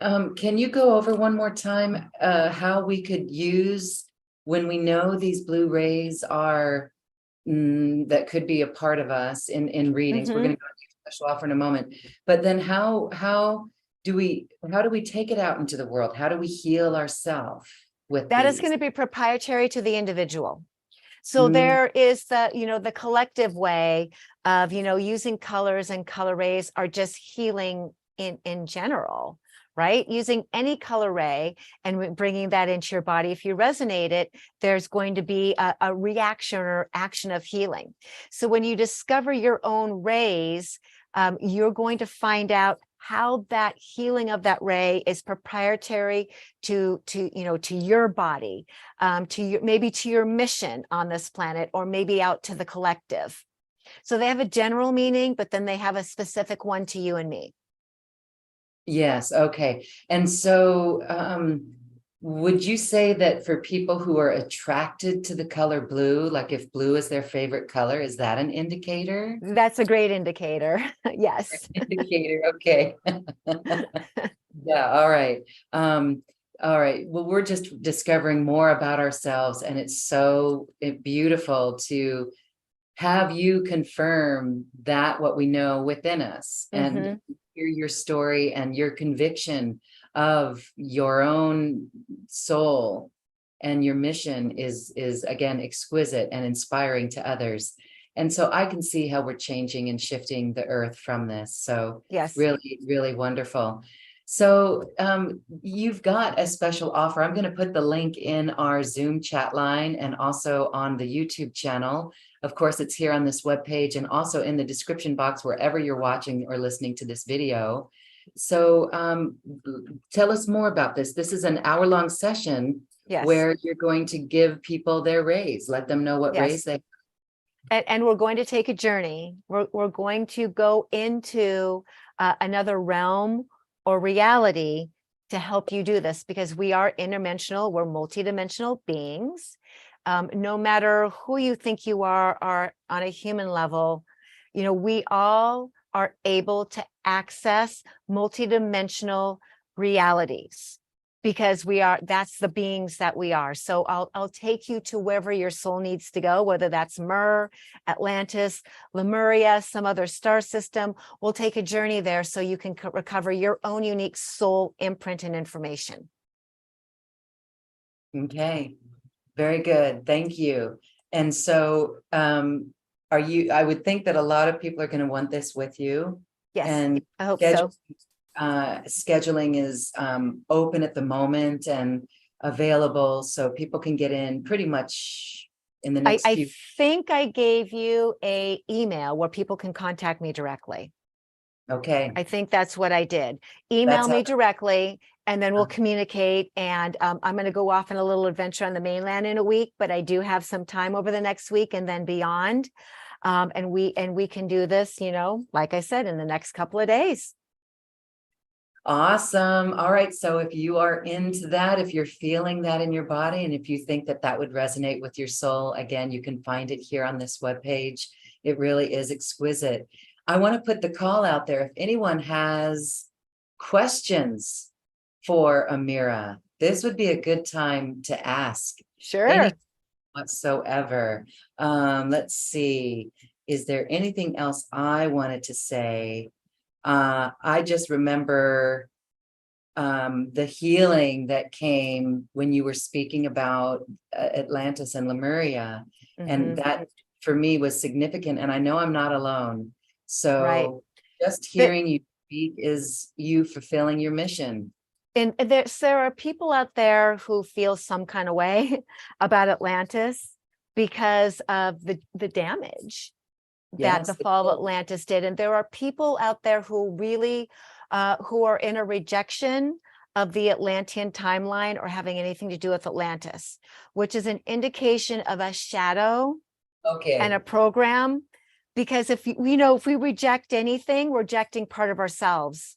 Can you go over one more time how we could use when we know these blue rays are that could be a part of us in readings? We're going to go into a special offer in a moment, but then how do we take it out into the world? How do we heal ourselves with That these? is going to be proprietary to the individual. So there is the collective way of, using colors, and color rays are just healing in general, right? Using any color ray and bringing that into your body. If you resonate it, there's going to be a reaction or action of healing. So when you discover your own rays, you're going to find out how that healing of that ray is proprietary to your body, maybe to your mission on this planet, or maybe out to the collective. So they have a general meaning, but then they have a specific one to you and me. Yes. Okay. And so, would you say that for people who are attracted to the color blue, like if blue is their favorite color, is that an indicator? That's a great indicator. Yes. Indicator. Okay. Yeah. All right. All right. Well, we're just discovering more about ourselves, and it's so beautiful to have you confirm that what we know within us, and Mhm. hear your story and your conviction of your own soul and your mission is again exquisite and inspiring to others. And so I can see how we're changing and shifting the earth from this. So Yes. really, really wonderful. So you've got a special offer. I'm going to put the link in our Zoom chat line and also on the YouTube channel. Of course, it's here on this webpage and also in the description box wherever you're watching or listening to this video. So tell us more about this. This is an hour-long session Yes. where you're going to give people their raise, let them know what raise Yes. they. And we're going to take a journey. We're going to go into another realm or reality to help you do this, because we are interdimensional, we're multidimensional beings. No matter who you think you are on a human level, you know, we all are able to access multidimensional realities, because that's the beings that we are. So I'll take you to wherever your soul needs to go, whether that's Mer, Atlantis, Lemuria, some other star system. We'll take a journey there so you can recover your own unique soul imprint and information. Okay, very good. Thank you. And so I would think that a lot of people are going to want this with you. Yes, And I hope so. scheduling is open at the moment and available, so people can get in pretty much in the next I few. think I gave you a email where people can contact me directly. Okay, I think that's what I did. Email That's me how- directly, and then we'll communicate. And I'm going to go off on a little adventure on the mainland in a week, but I do have some time over the next week and then beyond. And we can do this, you know, like I said, in the next couple of days. awesome. All right, so if you are into that, if you're feeling that in your body, and if you think that that would resonate with your soul, again, you can find it here on this webpage. It really is exquisite. I want to put the call out there. If anyone has questions for Ameera, this would be a good time to ask Sure. any whatsoever. Let's see. Is there anything else I wanted to say? I just remember the healing that came when you were speaking about Atlantis and Lemuria. And Mhm. that for me was significant. And I know I'm not alone. Right. So just But- hearing you speak is you fulfilling your mission. And there are people out there who feel some kind of way about Atlantis because of the damage that Yes, the fall of Atlantis did. And there are people out there who really who are in a rejection of the Atlantean timeline or having anything to do with Atlantis, which is an indication of a shadow okay. and a program. Because if you know, if we reject anything, we're rejecting part of ourselves.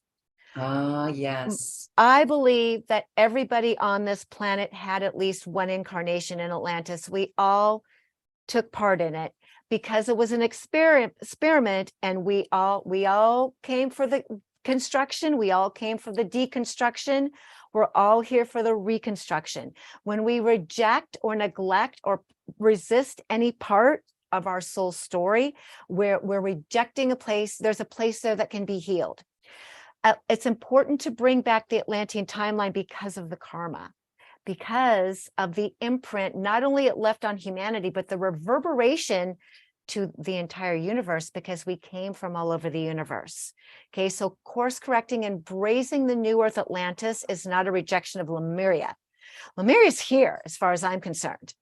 Yes. I believe that everybody on this planet had at least one incarnation in Atlantis. We all took part in it because it was an experiment, and we all came for the construction. We all came for the deconstruction. We're all here for the reconstruction. When we reject or neglect or resist any part of our soul story, we're rejecting a place. There's a place there that can be healed. It's important to bring back the Atlantean timeline because of the karma, because of the imprint, not only it left on humanity, but the reverberation to the entire universe, because we came from all over the universe. Okay, so course correcting and embracing the new Earth Atlantis is not a rejection of Lemuria. Lemuria is here, as far as I'm concerned.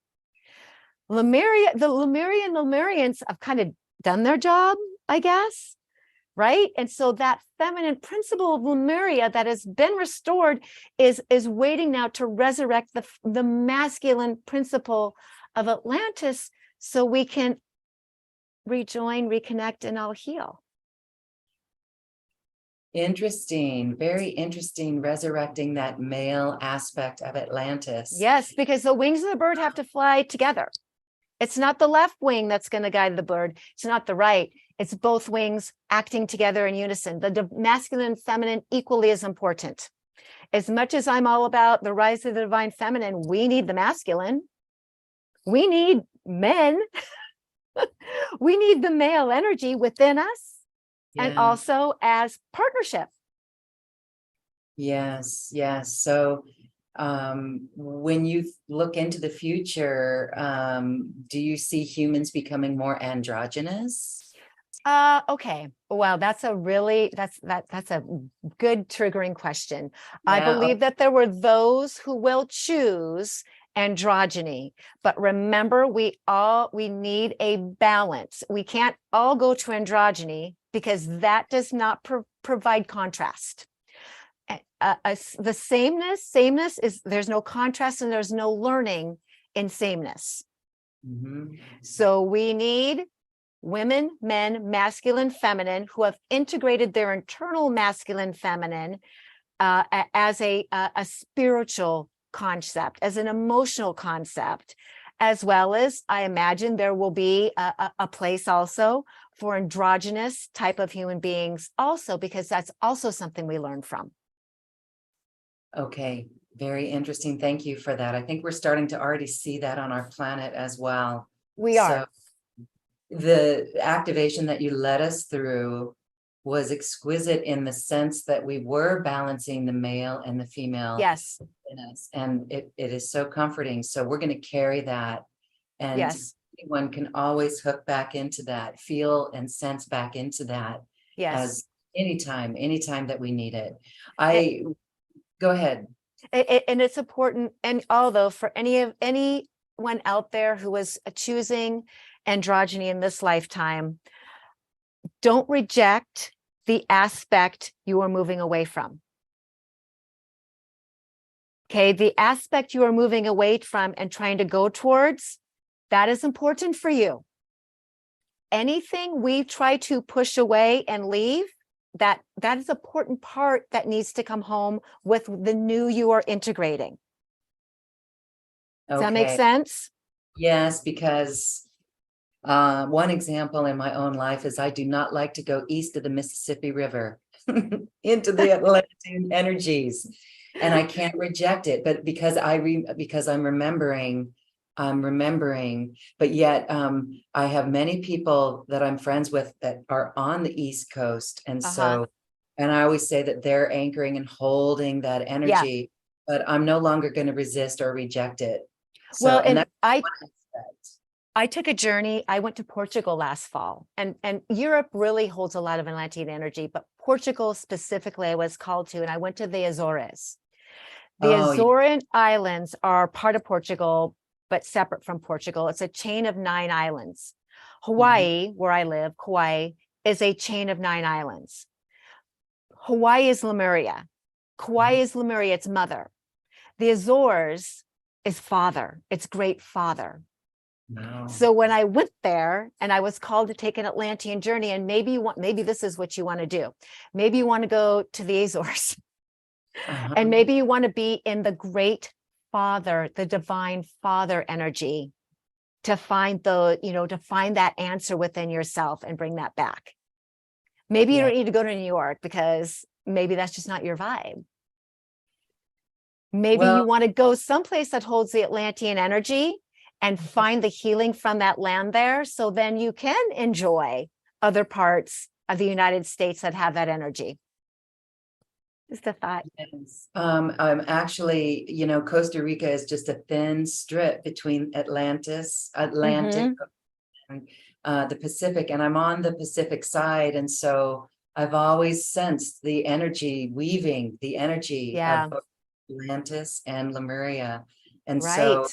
Lemuria, the Lemurians have kind of done their job, I guess. Right. And so that feminine principle of Lemuria that has been restored is waiting now to resurrect the masculine principle of Atlantis, so we can rejoin, reconnect, and all heal. Interesting. Very interesting. Resurrecting that male aspect of Atlantis. Yes, because the wings of the bird have to fly together. It's not the left wing that's going to guide the bird. It's not the right. It's both wings acting together in unison. The masculine and feminine equally as important. As much as I'm all about the rise of the divine feminine, we need the masculine. We need men. we need the male energy within us and Yeah. also as partnership. Yes, yes. So when you look into the future, do you see humans becoming more androgynous? Okay. Well, that's a really that's a good triggering question. I Yeah. believe that there were those who will choose androgyny, but remember, we need a balance. We can't all go to androgyny because that does not provide contrast. The sameness is, there's no contrast and there's no learning in sameness. Mhm. So we need women, men, masculine, feminine, who have integrated their internal masculine, feminine as a spiritual concept, as an emotional concept, as well as I imagine there will be a place also for androgynous type of human beings also, because that's also something we learn from. Okay, very interesting. Thank you for that. I think we're starting to already see that on our planet as well. We are. The activation that you led us through was exquisite in the sense that we were balancing the male and the female Yes. in us, and it is so comforting. So we're going to carry that, and Yes. one can always hook back into that, feel and sense back into that Yes. as anytime that we need it. Go ahead. And it's important. And although for anyone out there who is choosing androgyny in this lifetime, don't reject the aspect you are moving away from. Okay, the aspect you are moving away from and trying to go towards, that is important for you. Anything we try to push away and leave, that is an important part that needs to come home with the new you are integrating. Does that make sense? Yes, because one example in my own life is I do not like to go east of the Mississippi River into the Atlantean energies, and I can't reject it. But because I'm remembering, but yet I have many people that I'm friends with that are on the East Coast, and so, and I always say that they're anchoring and holding that energy, but I'm no longer going to resist or reject it. So, well, and and that's I took a journey. I went to Portugal last fall, and Europe really holds a lot of Atlantean energy, but Portugal specifically I was called to, and I went to the Azores. The Azorean Islands are part of Portugal, but separate from Portugal. It's a chain of 9 islands. Hawaii, where I live, Kauai, is a chain of 9 islands. Hawaii is Lemuria. Kauai is Lemuria, its mother. The Azores is father, its great father. Wow. So when I went there and I was called to take an Atlantean journey, and maybe this is what you want to do. Maybe you want to go to the Azores. And maybe you want to be in the great father, the divine father energy, to find to find that answer within yourself and bring that back. Maybe you don't need to go to New York because maybe that's just not your vibe. Maybe you want to go someplace that holds the Atlantean energy and find the healing from that land there. So then you can enjoy other parts of the United States that have that energy. Just a thought. Yes. I'm actually, Costa Rica is just a thin strip between Atlantic, and the Pacific, and I'm on the Pacific side. And so I've always sensed the energy weaving, the energy of both Atlantis and Lemuria. And so I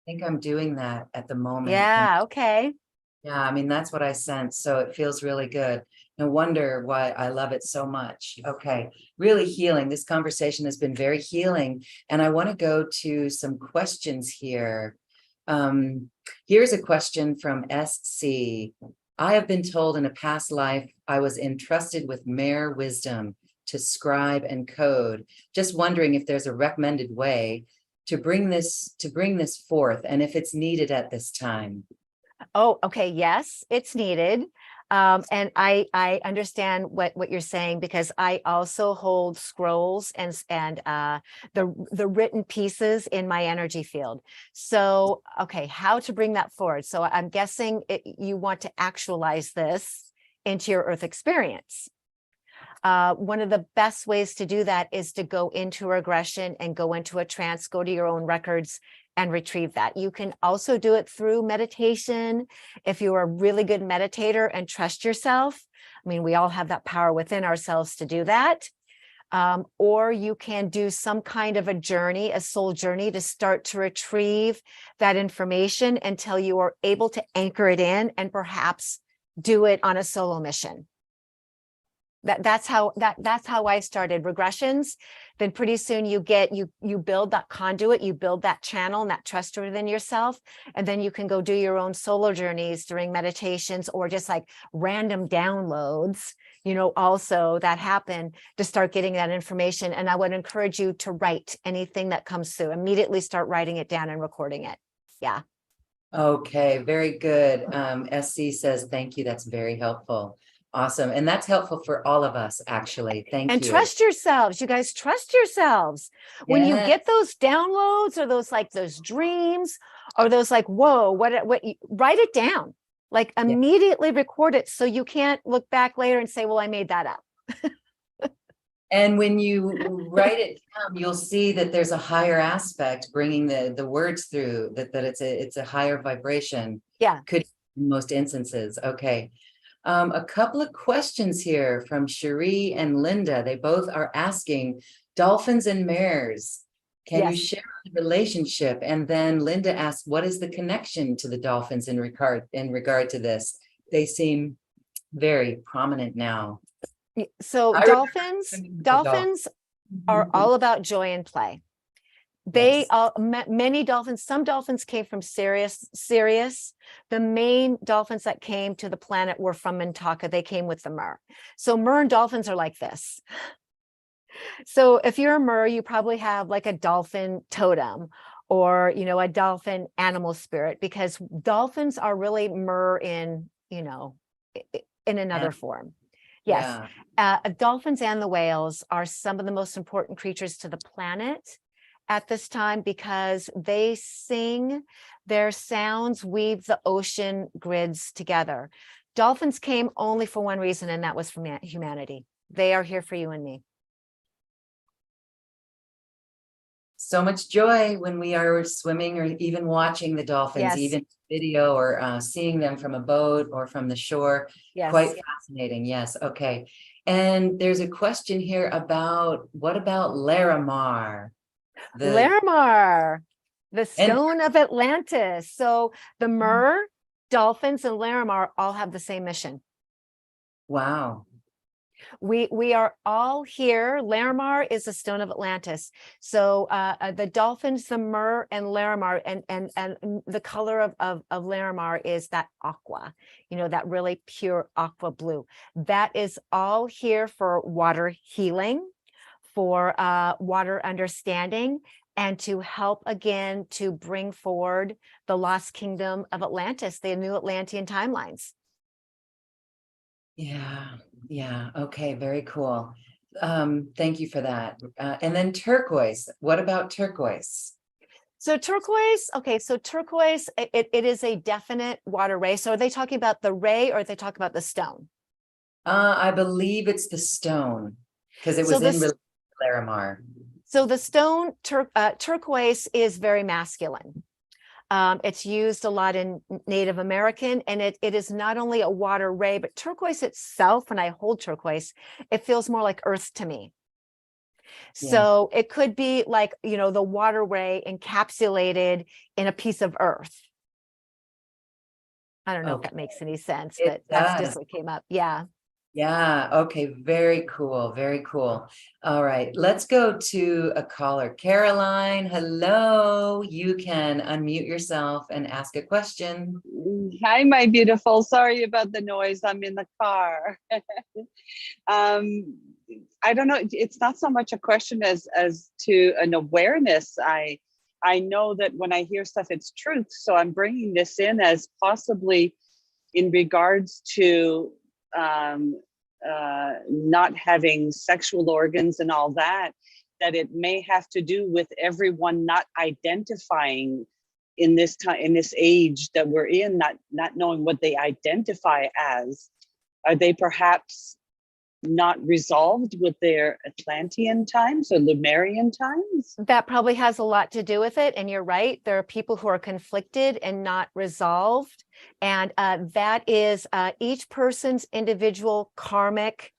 think I'm doing that at the moment. Yeah. Okay. Yeah, I mean, that's what I sense. So it feels really good. No wonder why I love it so much. Okay, really healing. This conversation has been very healing. And I want to go to some questions here. Here's a question from SC. I have been told in a past life I was entrusted with mare wisdom to scribe and code. Just wondering if there's a recommended way to bring this forth, and if it's needed at this time. Oh, okay. Yes, it's needed. And I understand what you're saying, because I also hold scrolls and the written pieces in my energy field. So, okay, how to bring that forward? So I'm guessing you want to actualize this into your earth experience. One of the best ways to do that is to go into regression and go into a trance, go to your own records and retrieve that. You can also do it through meditation. If you're a really good meditator and trust yourself, I mean, we all have that power within ourselves to do that. Or you can do some kind of a journey, a soul journey, to start to retrieve that information until you are able to anchor it in and perhaps do it on a solo mission. That's how I started regressions. Then pretty soon you build that conduit, you build that channel and that trust within yourself, and then you can go do your own solo journeys during meditations or just like random downloads, also that happen to start getting that information. And I would encourage you to write anything that comes through. Immediately start writing it down and recording it. Yeah. Okay, very good. SC says, thank you. That's very helpful. Awesome. And that's helpful for all of us, actually. Thank And you. trust yourselves. You guys trust yourselves. When you Yes. get those downloads or those dreams or those like, whoa, what, write it down, like immediately record it. So you can't look back later and say, well, I made that up. And when you write it down, you'll see that there's a higher aspect bringing the words through, that it's a higher vibration. Yeah. Could in most instances. Okay. A couple of questions here from Cherie and Linda. They both are asking dolphins and mares. Can you share the relationship? And then Linda asks, what is the connection to the dolphins in regard to this? They seem very prominent now. So dolphins are all about joy and play. They many dolphins, some dolphins came from Sirius. The main dolphins that came to the planet were from Mintaka. They came with the mer. So mer and dolphins are like this. So if you're a mer, you probably have like a dolphin totem or, a dolphin animal spirit, because dolphins are really mer in another form. Yes. Dolphins and the whales are some of the most important creatures to the planet at this time, because they sing, their sounds weave the ocean grids together. Dolphins came only for one reason, and that was for humanity. They are here for you and me. So much joy when we are swimming or even watching the dolphins, even video or seeing them from a boat or from the shore. Quite fascinating. Yes. Okay. And there's a question here about, what about Larimar? Larimar, the stone of Atlantis. So the mer, dolphins, and Larimar all have the same mission. Wow. We are all here. Larimar is the stone of Atlantis. So the dolphins, the mer, and Larimar, and the color of Larimar is that aqua, that really pure aqua blue. That is all here for water healing, for water understanding, and to help again to bring forward the lost kingdom of Atlantis, the new Atlantean timelines. Yeah. Okay. Very cool. Thank you for that. And then turquoise. What about turquoise? So turquoise, it is a definite water ray. So are they talking about the ray or are they talking about the stone? I believe it's the stone, because it was in Larimar. So the stone turquoise is very masculine. It's used a lot in Native American, and it is not only a water ray, but turquoise itself, when I hold turquoise, it feels more like earth to me. So it could be like, the water ray encapsulated in a piece of earth. I don't know if that makes any sense, but that's just what came up. Yeah. Okay. Very cool. Very cool. All right. Let's go to a caller. Caroline, hello. You can unmute yourself and ask a question. Hi, my beautiful. Sorry about the noise. I'm in the car. I don't know. It's not so much a question as to an awareness. I know that when I hear stuff, it's truth. So I'm bringing this in as possibly in regards to not having sexual organs and all that, that it may have to do with everyone not identifying in this time, in this age that we're in, not knowing what they identify as. Are they perhaps not resolved with their Atlantean times or Lemurian times? That probably has a lot to do with it. And you're right. There are people who are conflicted and not resolved. And that is each person's individual karmic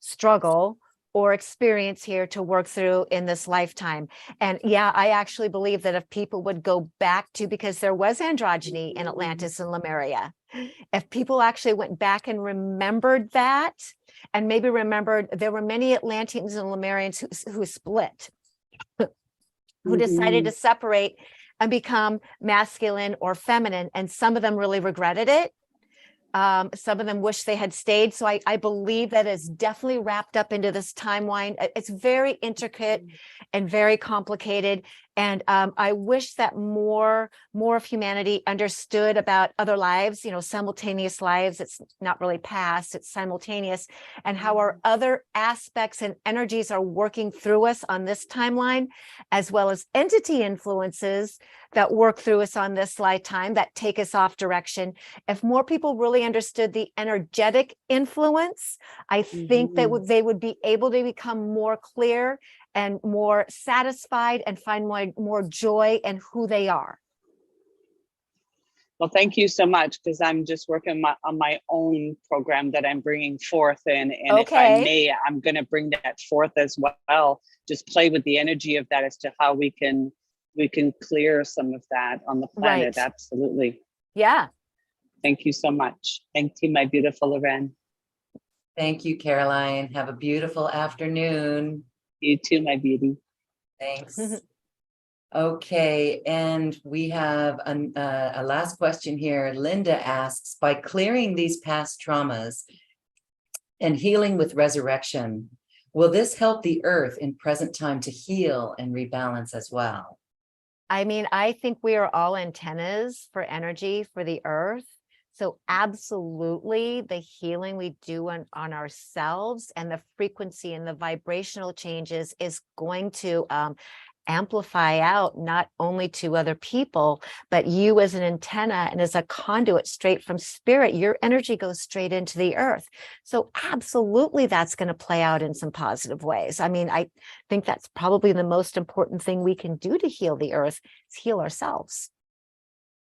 struggle or experience here to work through in this lifetime. And yeah, I actually believe that if people would go back to, because there was androgyny in Atlantis and Lemuria, if people actually went back and remembered that, and maybe remembered there were many Atlanteans and Lemurians who split, who decided to separate and become masculine or feminine. And some of them really regretted it. Some of them wish they had stayed. So I believe that is definitely wrapped up into this timeline. It's very intricate and very complicated. And I wish that more of humanity understood about other lives, simultaneous lives. It's not really past, it's simultaneous, and how our other aspects and energies are working through us on this timeline, as well as entity influences that work through us on this lifetime that take us off direction. If more people really understood the energetic influence, I think that they would be able to become more clear and more satisfied and find more joy in who they are. Well, thank you so much, because I'm just working on my own program that I'm bringing forth. And if I may, I'm going to bring that forth as well. Just play with the energy of that as to how we can clear some of that on the planet. Right. Absolutely. Yeah. Thank you so much. Thank you, my beautiful Loren. Thank you, Caroline. Have a beautiful afternoon. You too, my beauty. Thanks. Okay, and we have a last question here. Linda asks, by clearing these past traumas and healing with resurrection, will this help the earth in present time to heal and rebalance as well? I mean, I think we are all antennas for energy for the earth. So absolutely, the healing we do on ourselves and the frequency and the vibrational changes is going to amplify out not only to other people, but you as an antenna and as a conduit straight from spirit. Your energy goes straight into the earth. So absolutely, that's going to play out in some positive ways. I mean, I think that's probably the most important thing we can do to heal the earth is heal ourselves.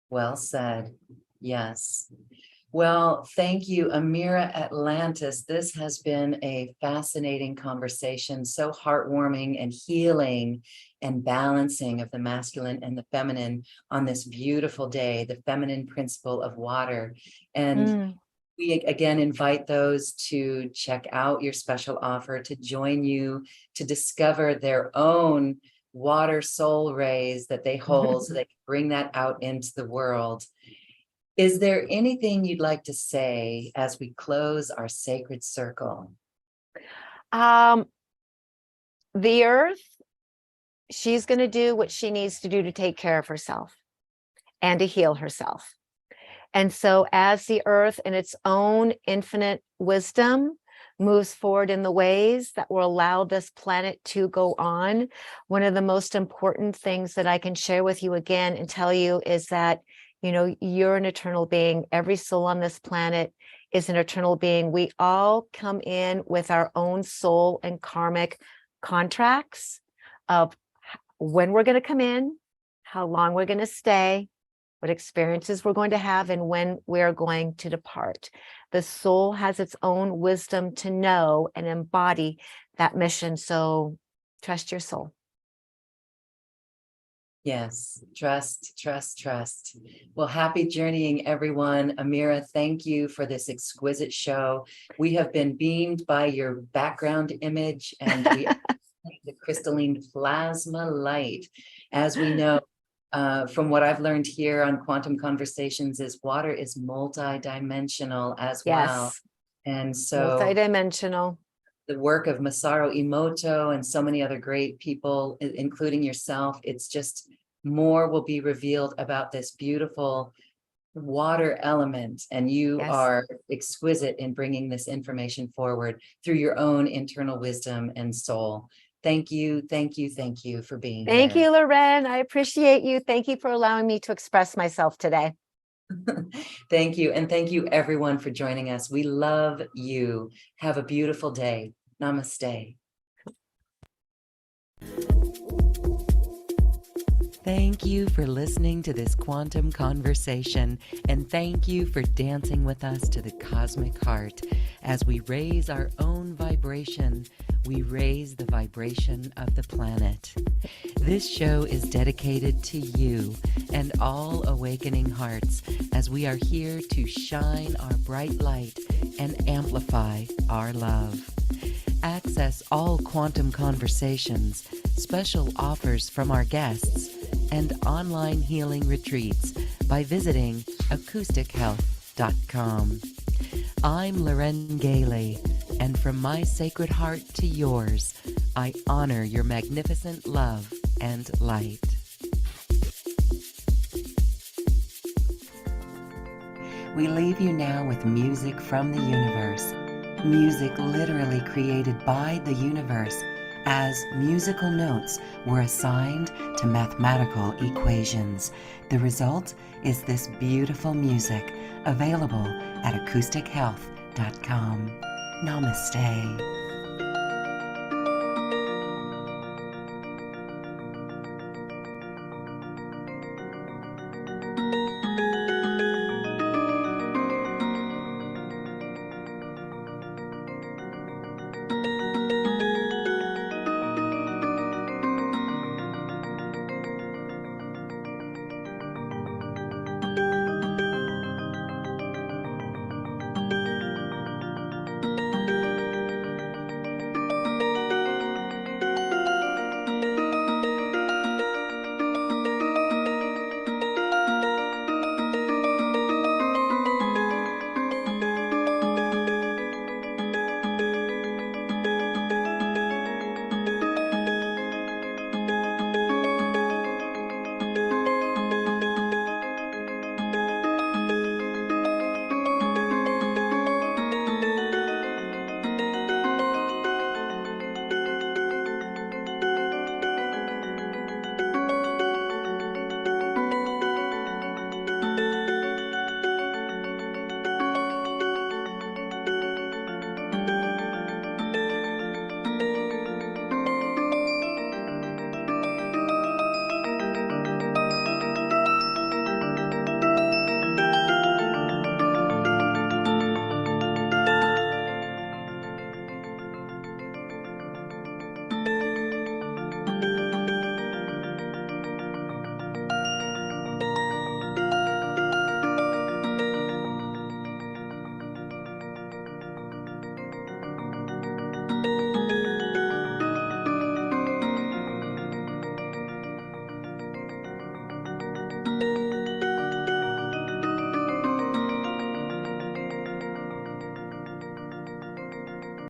Well said. Yes. Well, thank you, Ameera Atlantis. This has been a fascinating conversation, so heartwarming and healing and balancing of the masculine and the feminine on this beautiful day, the feminine principle of water. And we again invite those to check out your special offer, to join you, to discover their own water soul rays that they hold so they can bring that out into the world. Is there anything you'd like to say as we close our sacred circle? The earth, she's going to do what she needs to do to take care of herself and to heal herself. And so as the earth in its own infinite wisdom moves forward in the ways that will allow this planet to go on, one of the most important things that I can share with you again and tell you is that you're an eternal being. Every soul on this planet is an eternal being. We all come in with our own soul and karmic contracts of when we're going to come in, how long we're going to stay, what experiences we're going to have, and when we're going to depart. The soul has its own wisdom to know and embody that mission. So trust your soul. Yes, trust, trust, trust. Well, happy journeying, everyone. Ameera, thank you for this exquisite show. We have been beamed by your background image and the crystalline plasma light. As we know, from what I've learned here on Quantum Conversations, is water is multidimensional as well. And so multidimensional. The work of Masaru Emoto and so many other great people, including yourself, it's just more will be revealed about this beautiful water element, and you Yes. are exquisite in bringing this information forward through your own internal wisdom and soul. Thank you, thank you, thank you for being Thank here. you, Loren. I appreciate you. Thank you for allowing me to express myself today. Thank you. And thank you everyone for joining us. We love you. Have a beautiful day. Namaste. Thank you for listening to this quantum conversation, and thank you for dancing with us to the cosmic heart. As we raise our own vibration, we raise the vibration of the planet. This show is dedicated to you and all awakening hearts, as we are here to shine our bright light and amplify our love. Access all quantum conversations, special offers from our guests, and online healing retreats by visiting acoustichealth.com. I'm Loren Gailey, and from my sacred heart to yours, I honor your magnificent love and light. We leave you now with music from the universe. Music literally created by the universe, as musical notes were assigned to mathematical equations. The result is this beautiful music, available at acoustichealth.com. Namaste.